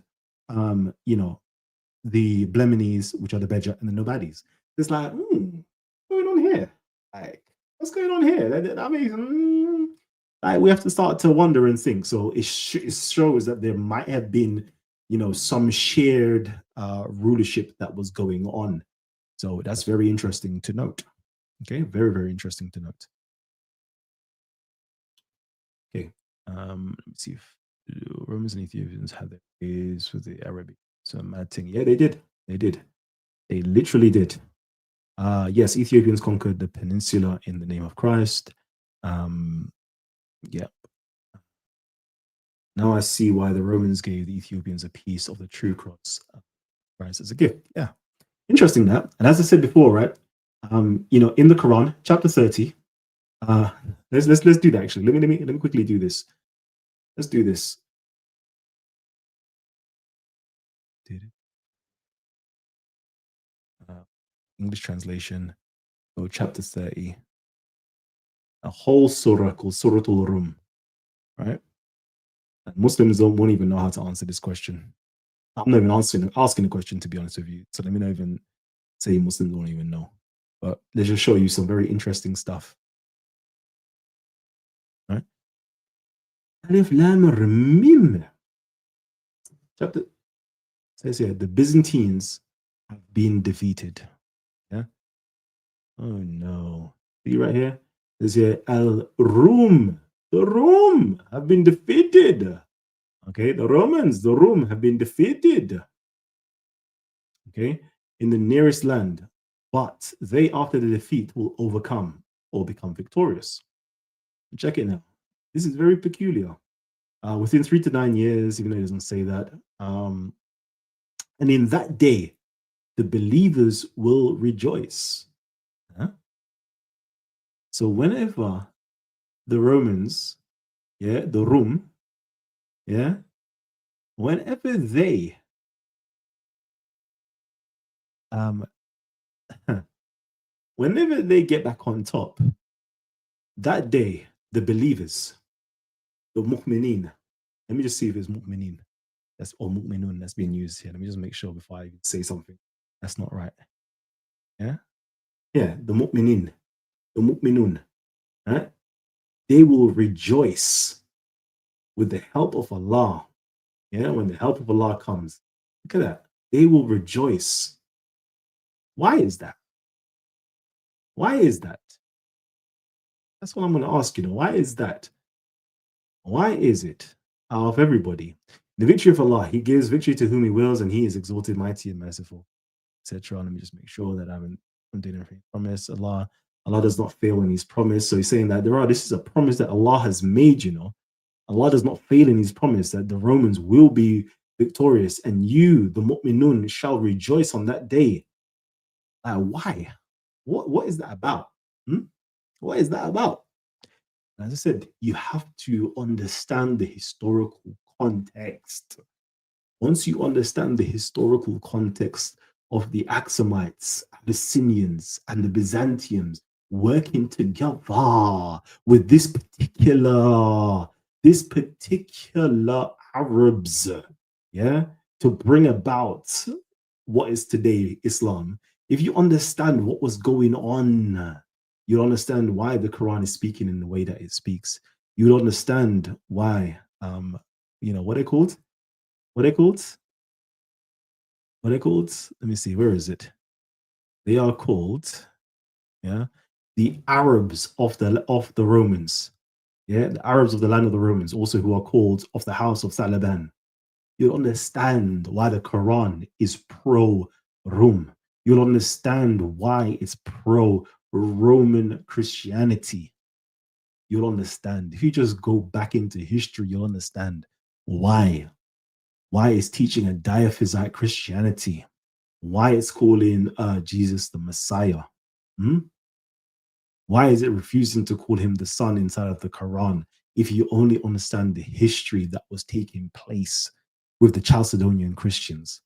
the Bleminese, which are the Beja, and the Nobadies. It's like, what's going on here? Like, what's going on here? That means, like, we have to start to wonder and think. So it shows that there might have been, some shared rulership that was going on. So that's very interesting to note. Okay, very, very interesting to note. Okay, let me see if Romans and Ethiopians had their ways with the Arabic. So mad thing. Yeah, they did. They did. They literally did. Yes, Ethiopians conquered the peninsula in the name of Christ. Yeah. Now I see why the Romans gave the Ethiopians a piece of the true cross of Christ as a gift. Yeah. Interesting that. And as I said before, right? In the Quran, chapter 30. Let's do that actually. Let me quickly do this. Let's do this. English translation. So chapter 30. A whole surah called Suratul Rum. Right? And Muslims won't even know how to answer this question. I'm not even asking the question, to be honest with you. So let me not even say Muslims won't even know. But let's just show you some very interesting stuff. Right? Alif Lam Mim. Chapter says here, the Byzantines have been defeated. Yeah. Oh no. See right here? It says here, Al-Rum. The Rum have been defeated. Okay, the Rum have been defeated. Okay, in the nearest land, but they, after the defeat, will overcome or become victorious. Check it now. This is very peculiar. Within 3 to 9 years, even though it doesn't say that. And in that day, the believers will rejoice. Huh? So whenever the Romans, the Rum, whenever they whenever they get back on top, that day, the believers, the mu'mineen, let me just see if it's mu'mineen, or mu'minun that's being used here. Let me just make sure before I say something that's not right. Yeah, the mu'mineen, the mu'minun, right? They will rejoice with the help of Allah. Yeah, when the help of Allah comes, look at that. They will rejoice. Why is that? Why is that? That's what I'm going to ask you. Why is that? Why is it out of everybody? The victory of Allah, He gives victory to whom He wills, and He is exalted, mighty, and merciful, etc. Let me just make sure that I'm doing everything. Promise Allah does not fail in His promise. So He's saying that this is a promise that Allah has made. Allah does not fail in His promise that the Romans will be victorious, and you, the mu'minun, shall rejoice on that day. Why? What is that about? What is that about? As I said, you have to understand the historical context. Once you understand the historical context of the Axumites, Abyssinians, and the Byzantians working together with this particular Arabs, to bring about what is today Islam. If you understand what was going on, you'll understand why the Quran is speaking in the way that it speaks. You'll understand why, what they're called? What they're called? What they're called? Let me see, where is it? They are called, the Arabs of the Romans. The Arabs of the land of the Romans, also who are called of the house of Salaban. You'll understand why the Quran is pro-Rum. You'll understand why it's pro-Roman Christianity. You'll understand. If you just go back into history, you'll understand why. Why it's teaching a diaphysite Christianity. Why it's calling Jesus the Messiah. Why is it refusing to call him the son inside of the Quran if you only understand the history that was taking place with the Chalcedonian Christians?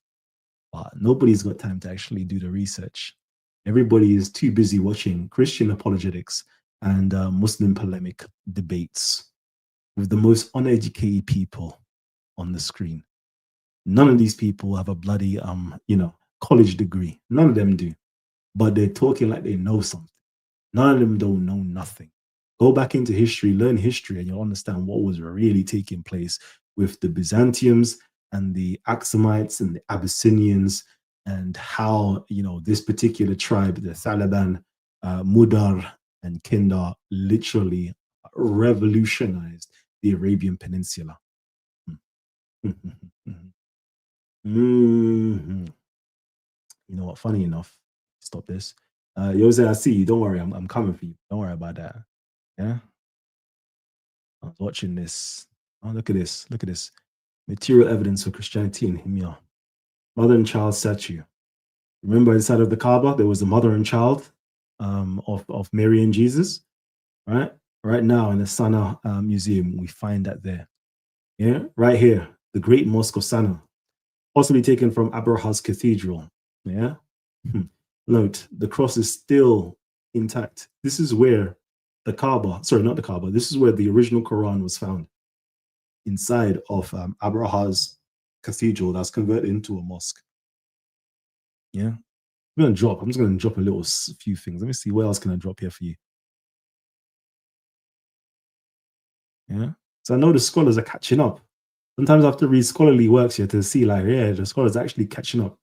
But nobody's got time to actually do the research. Everybody is too busy watching Christian apologetics and Muslim polemic debates with the most uneducated people on the screen. None of these people have a bloody college degree. None of them do. But they're talking like they know something. None of them don't know nothing. Go back into history, learn history, and you'll understand what was really taking place with the Byzantiums and the Axumites and the Abyssinians, and how this particular tribe, the Thalaban, Mudar, and Kindar, literally revolutionized the Arabian Peninsula. Mhm. You know what? Funny enough, stop this. Jose, I see you. Don't worry, I'm coming for you. Don't worry about that. Yeah, I was watching this. Oh, look at this. Look at this. Material evidence for Christianity in Himyar. Mother and child statue. Remember, inside of the Kaaba, there was a mother and child of Mary and Jesus, right? Right now in the Sana Museum, we find that there. Yeah, right here, the Great Mosque of Sana, possibly taken from Abraha's Cathedral. Yeah. Note, the cross is still intact. This is where the Kaaba, sorry, not the Kaaba, this is where the original Quran was found, inside of Abraha's Cathedral that's converted into a mosque. Yeah. I'm just going to drop a little few things. Let me see, what else can I drop here for you? Yeah. So I know the scholars are catching up. Sometimes I have to read scholarly works here to see, like, yeah, the scholars are actually catching up.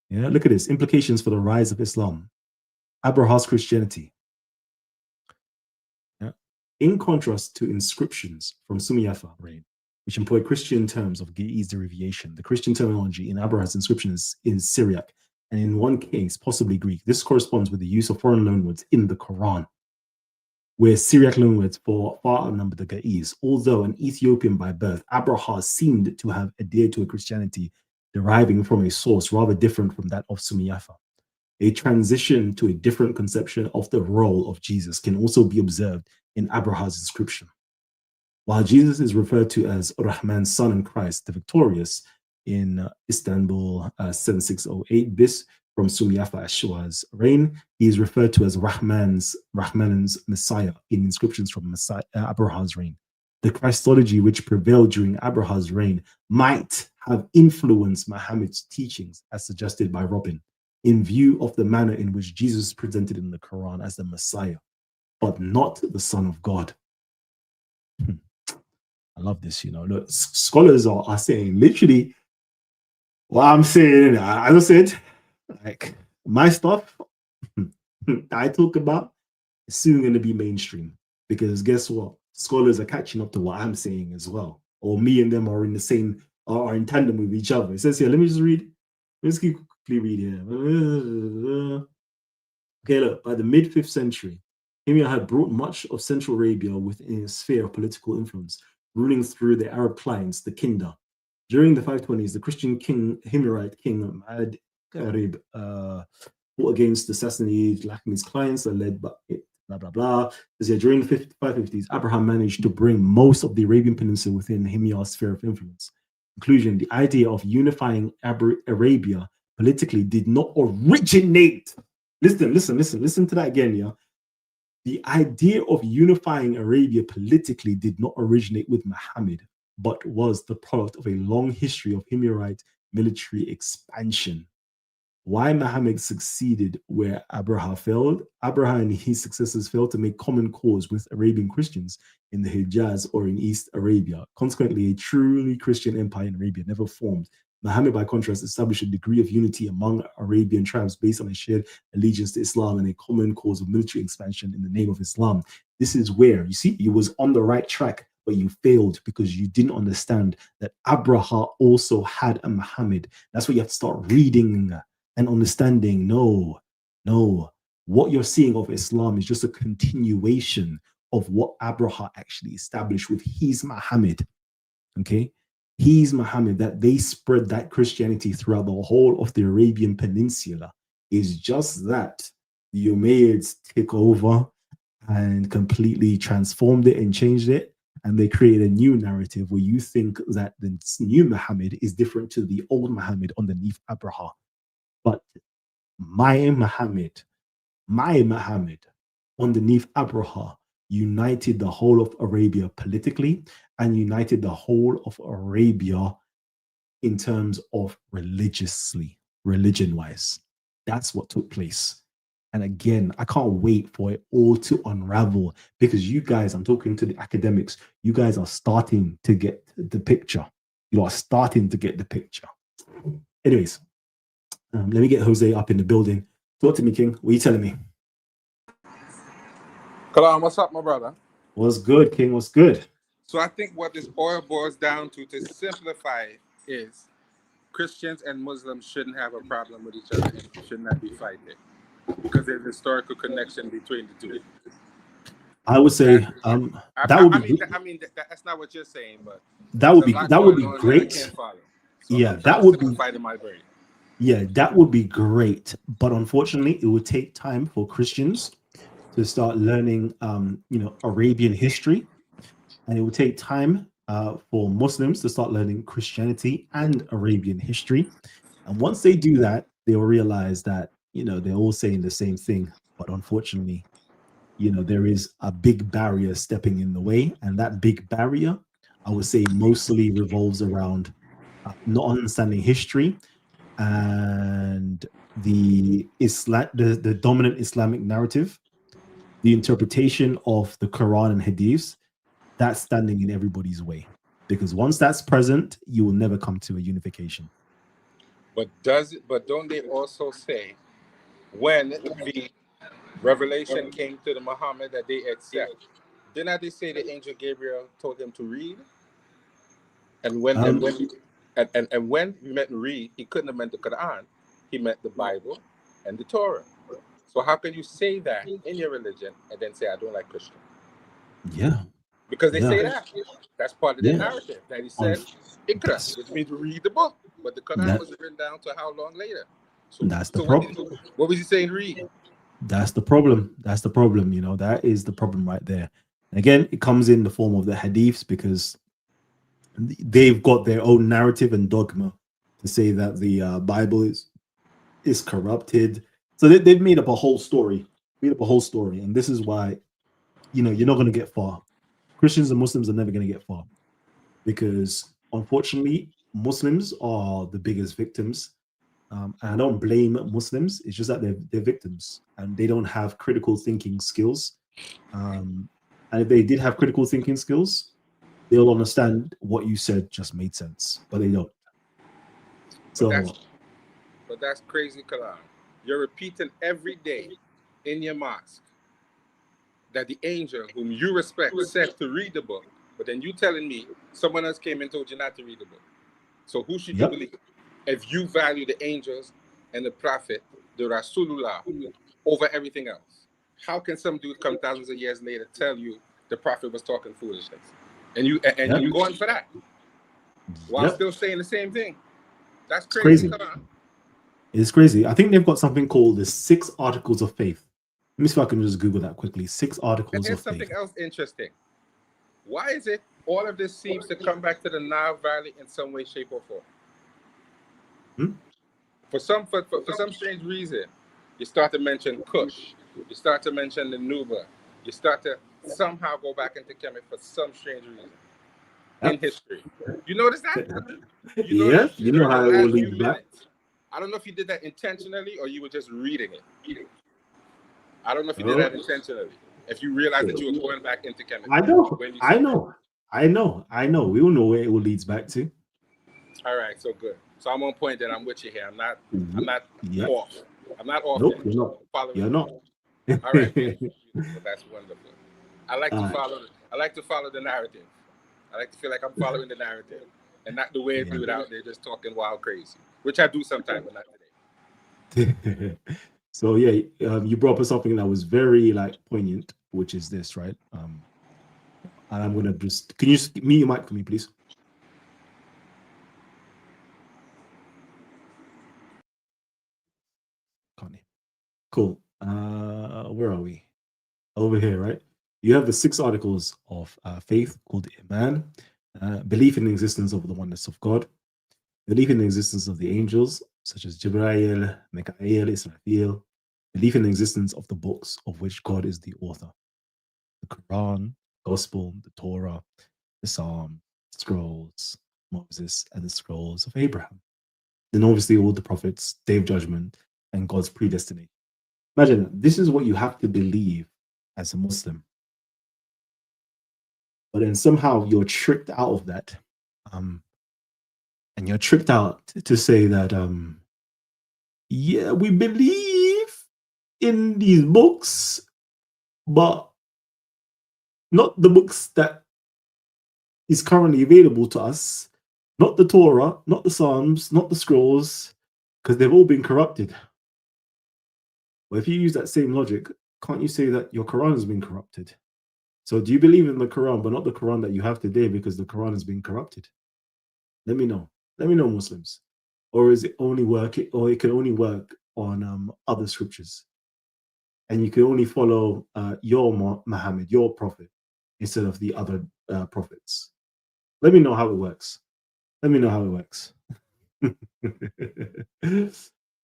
Yeah, look at this. Implications for the rise of Islam. Abraha's Christianity. Yeah. In contrast to inscriptions from Sumiyafa reign, which employ Christian terms of Ge'ez derivation, the Christian terminology in Abraha's inscription is Syriac, and in one case, possibly Greek. This corresponds with the use of foreign loanwords in the Quran, where Syriac loanwords far outnumber the Ge'ez. Although an Ethiopian by birth, Abraha seemed to have adhered to a Christianity deriving from a source rather different from that of Sumiyafa. A transition to a different conception of the role of Jesus can also be observed in Abraha's inscription. While Jesus is referred to as Rahman's son and Christ, the victorious, in Istanbul 7608 bis from Sumiyafa Ashua's reign, he is referred to as Rahman's Messiah in inscriptions from Abraha's reign. The Christology which prevailed during Abraha's reign might have influenced Muhammad's teachings, as suggested by Robin, in view of the manner in which Jesus is presented in the Quran as the Messiah, but not the Son of God. I love this, Look, scholars are saying literally what I'm saying. As I said, like, my stuff I talk about is soon going to be mainstream, because guess what? Scholars are catching up to what I'm saying as well, or me and them are in the same, are in tandem with each other. It says here, let me just read. Let's quickly read here. Okay, look, by the mid 5th century, Himyar had brought much of Central Arabia within a sphere of political influence, ruling through the Arab clients, the Kinda. During the 520s, the Christian Himyarite king Ma'ad Qarib fought against the Sassanid Lakhmi's clients, led by blah blah blah. During the 550s, Abraham managed to bring most of the Arabian Peninsula within Himyar's sphere of influence. Conclusion: the idea of unifying Arabia politically did not originate. Listen to that again, yeah. The idea of unifying Arabia politically did not originate with Muhammad, but was the product of a long history of Himyarite military expansion. Why Muhammad succeeded where Abraha failed? Abraha and his successors failed to make common cause with Arabian Christians in the Hijaz or in East Arabia. Consequently, a truly Christian empire in Arabia never formed. Muhammad, by contrast, established a degree of unity among Arabian tribes based on a shared allegiance to Islam and a common cause of military expansion in the name of Islam. This is where, you see, you was on the right track, but you failed because you didn't understand that Abraha also had a Muhammad. That's what you have to start reading and understanding. No. What you're seeing of Islam is just a continuation of what Abraha actually established with his Muhammad. Okay? He's Muhammad, that they spread that Christianity throughout the whole of the Arabian Peninsula. Is just that the Umayyads take over and completely transformed it and changed it. And they created a new narrative where you think that the new Muhammad is different to the old Muhammad underneath Abraha. But my Muhammad, my Muhammad underneath Abraha united the whole of Arabia politically and united the whole of Arabia in terms of religiously, religion wise. That's what took place. And again, I can't wait for it all to unravel because you guys, I'm talking to the academics, you guys are starting to get the picture. You are starting to get the picture. Anyways, let me get Jose up in the building. Talk to me, King. What are you telling me? Kalam, what's up, my brother? What's good, King? What's good? So I think what this oil boils down to simplify it, is Christians and Muslims shouldn't have a problem with each other and should not be fighting because there's a historical connection between the two. I would say that would be that's not what you're saying, but that would be great. So yeah, I'm that would be fight in my brain. Yeah, that would be great. But unfortunately, it would take time for Christians to start learning, Arabian history, and it would take time for Muslims to start learning Christianity and Arabian history. And once they do that, they will realize that they're all saying the same thing. But unfortunately, there is a big barrier stepping in the way, and that big barrier, I would say, mostly revolves around not understanding history and the dominant Islamic narrative, the interpretation of the Quran and Hadiths, that's standing in everybody's way. Because once that's present, you will never come to a unification. But don't they also say when the revelation came to the Muhammad that they accept? Didn't they say the angel Gabriel told them to read? And when he meant read, he couldn't have meant the Quran. He meant the Bible and the Torah. So how can you say that in your religion and then say I don't like Christian? Yeah. Because they say that. That's part of the Yeah. narrative. That he said Ikra, which means read the book. But the Quran was written down to how long later? So that's the problem. What was he saying read? That's the problem. That's the problem. That is the problem right there. And again, it comes in the form of the hadiths because they've got their own narrative and dogma to say that the Bible is corrupted. So they've made up a whole story. And this is why you're not going to get far. Christians and Muslims are never going to get far because unfortunately Muslims are the biggest victims. And I don't blame Muslims. It's just that they're victims and they don't have critical thinking skills. And if they did have critical thinking skills, they'll understand what you said just made sense, but they don't. But that's crazy, Kalam. You're repeating every day in your mosque that the angel whom you respect said to read the book, but then you telling me someone else came and told you not to read the book. So who should you believe? If you value the angels and the prophet, the Rasulullah, over everything else, how can some dude come thousands of years later tell you the prophet was talking foolishness, and you going for that while still saying the same thing? That's crazy. It's crazy. I think they've got something called the 6 Articles of Faith. Let me see if I can just Google that quickly. 6 Articles of Faith. And here's something else interesting. Why is it all of this seems to come back to the Nile Valley in some way, shape, or form? For some strange reason, you start to mention Kush, you start to mention the Nuba, you start to somehow go back into Kemet for some strange reason in history. You notice that? You know how it will lead back. I don't know if you did that intentionally or you were just reading it. I don't know if you did that intentionally. If you realized that you were going back into Kemet. I know. We all know where it will leads back to. All right, so good. So I'm on point that I'm with you here. I'm not off. I'm not off. Nope, you're not. All right. Well, that's wonderful. I like to follow the narrative. I like to feel like I'm following the narrative and not the way dude out there just talking wild crazy, which I do sometimes, but not today. So you brought up something that was very poignant, which is this, right? And I'm gonna can you mute your mic for me, please? Cool. Where are we? over here, right? You have the 6 articles of faith called Iman, belief in the existence of the oneness of God, belief in the existence of the angels, such as Jibrail, Mikael, Israfil, belief in the existence of the books of which God is the author, the Quran, Gospel, the Torah, the Psalm, scrolls, Moses, and the scrolls of Abraham. Then obviously all the prophets, day of judgment, and God's predestination. Imagine that. This is what you have to believe as a Muslim. But then somehow you're tricked out of that. And you're tricked out to say that, yeah, we believe in these books, but not the books that is currently available to us, not the Torah, not the Psalms, not the scrolls, because they've all been corrupted. Well, if you use that same logic, can't you say that your Quran has been corrupted? So do you believe in the Quran, but not the Quran that you have today because the Quran has been corrupted? Let me know. Let me know, Muslims. Or is it only work, or it can only work on other scriptures? And you can only follow your Muhammad, your prophet, instead of the other prophets. Let me know how it works. Let me know how it works.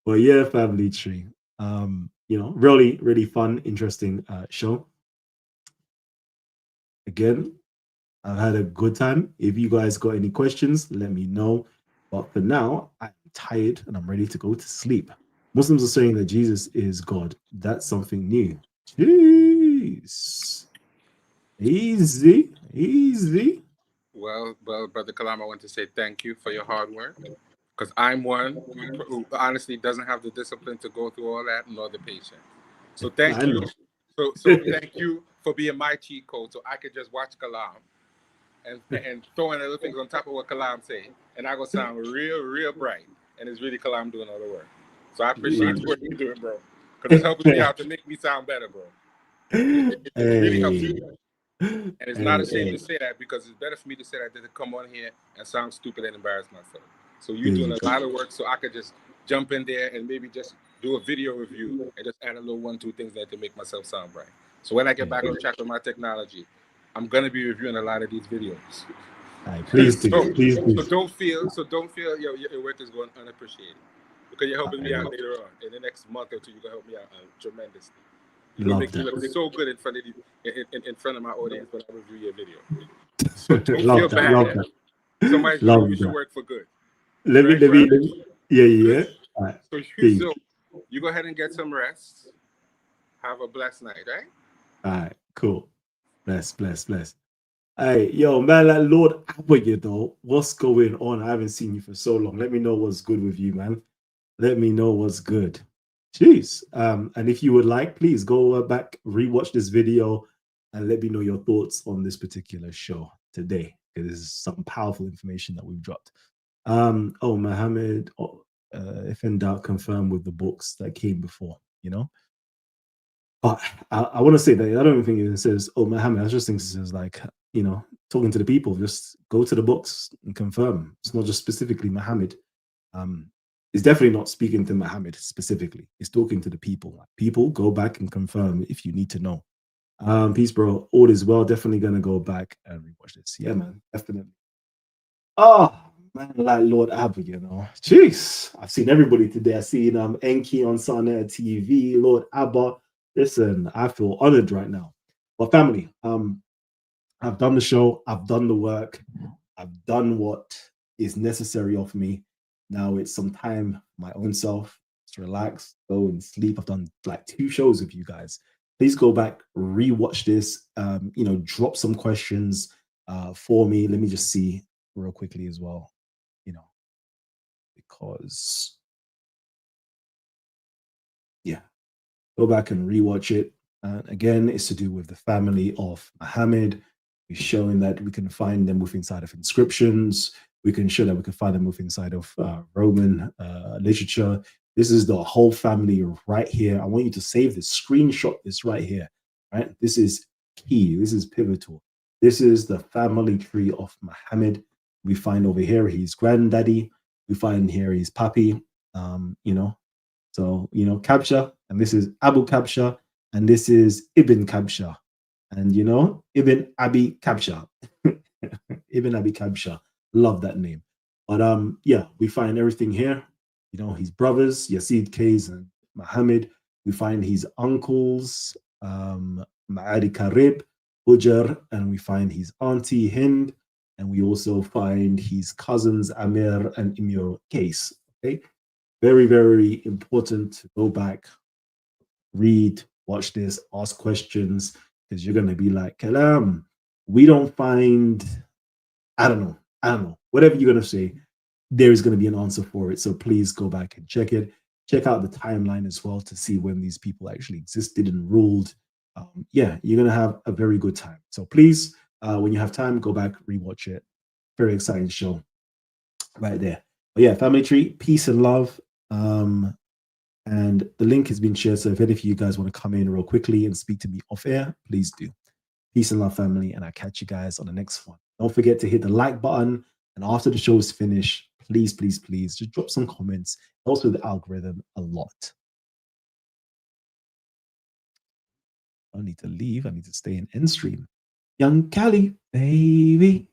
Well, yeah, family tree. Really, really fun, interesting show. Again, I've had a good time. If you guys got any questions, let me know. But for now, I'm tired and I'm ready to go to sleep. Muslims are saying that Jesus is God. That's something new. Jeez. Easy, easy. Well, Brother Kalam, I want to say thank you for your hard work, because I'm one who honestly doesn't have the discipline to go through all that, nor the patience. So thank you. So thank you for being my cheat code, so I could just watch Kalam and throwing other things on top of what Kalam say, and I go sound real bright, and it's really Kalam doing all the work. So I appreciate what you're doing, bro, because it's helping me out to make me sound better, bro. It really helps me. And it's not a shame to say that, because it's better for me to say that than to come on here and sound stupid and embarrass myself. So you're doing a lot of work, so I could just jump in there and maybe just do a video review and just add a little 1-2 things there to make myself sound bright. So when I get back on track with my technology, I'm gonna be reviewing a lot of these videos. Please do. Please do. So don't feel your work is going unappreciated, because you're helping me out later on. In the next month or two, you're gonna help me out tremendously. You're gonna make me look so good in front of my audience when I review your video. So don't feel bad. Somebody's doing your work for good. Let me. Yeah. All right. So you go ahead and get some rest. Have a blessed night, right? All right, cool. Bless. Hey, yo, man, like Lord Abba, though, what's going on? I haven't seen you for so long. Let me know what's good with you, man. Let me know what's good. Jeez. And if you would like, please go back, rewatch this video, and let me know your thoughts on this particular show today. It is some powerful information that we've dropped. Mohammed, if in doubt, confirm with the books that came before, But I want to say that I don't even think it says, Muhammad. I just think it says, like, talking to the people, just go to the books and confirm. It's not just specifically Muhammad. It's definitely not speaking to Muhammad specifically. It's talking to the people. Like, people, go back and confirm if you need to know. Peace, bro. All is well. Definitely going to go back and rewatch this. Yeah, man. Definitely. Oh, man, like Lord Abba, Jeez. I've seen everybody today. I've seen Enki on Sana TV, Lord Abba. Listen, I feel honored right now. But family, I've done the show. I've done the work. I've done what is necessary of me. Now it's some time for my own self to relax, go and sleep. I've done like 2 shows with you guys. Please go back, rewatch this. Drop some questions for me. Let me just see real quickly as well. Because go back and rewatch it. Again, it's to do with the family of Muhammad. We're showing that we can find them within inside of inscriptions. We can show that we can find them within inside of Roman literature. This is the whole family right here. I want you to save this, screenshot this right here, right? This is key. This is pivotal. This is the family tree of Muhammad. We find over here his granddaddy. We find here his papi, So, Kabsha, and this is Abu Kabsha, and this is Ibn Kabsha. And you know, Ibn Abi Kabsha. Ibn Abi Kabsha. Love that name. But yeah, we find everything here. You know, his brothers, Yazid Kays and Muhammad. We find his uncles, Ma'adi Karib, Ujar, and we find his auntie Hind, and we also find his cousins Amir and Imir Case. Okay, very, very important to go back, read, watch this, ask questions, because you're gonna be like, Kalam, we don't find, I don't know, whatever you're gonna say, there is gonna be an answer for it. So please go back and check it. Check out the timeline as well to see when these people actually existed and ruled. Yeah, you're gonna have a very good time. So please, when you have time, go back, rewatch it. Very exciting show right there. But yeah, family tree, peace and love. And the link has been shared. So if any of you guys want to come in real quickly and speak to me off air, please do. Peace and love, family. And I'll catch you guys on the next one. Don't forget to hit the like button. And after the show is finished, please, please, please just drop some comments. Also, the algorithm a lot. I need to leave. I need to stay in end stream. Young Cali, baby.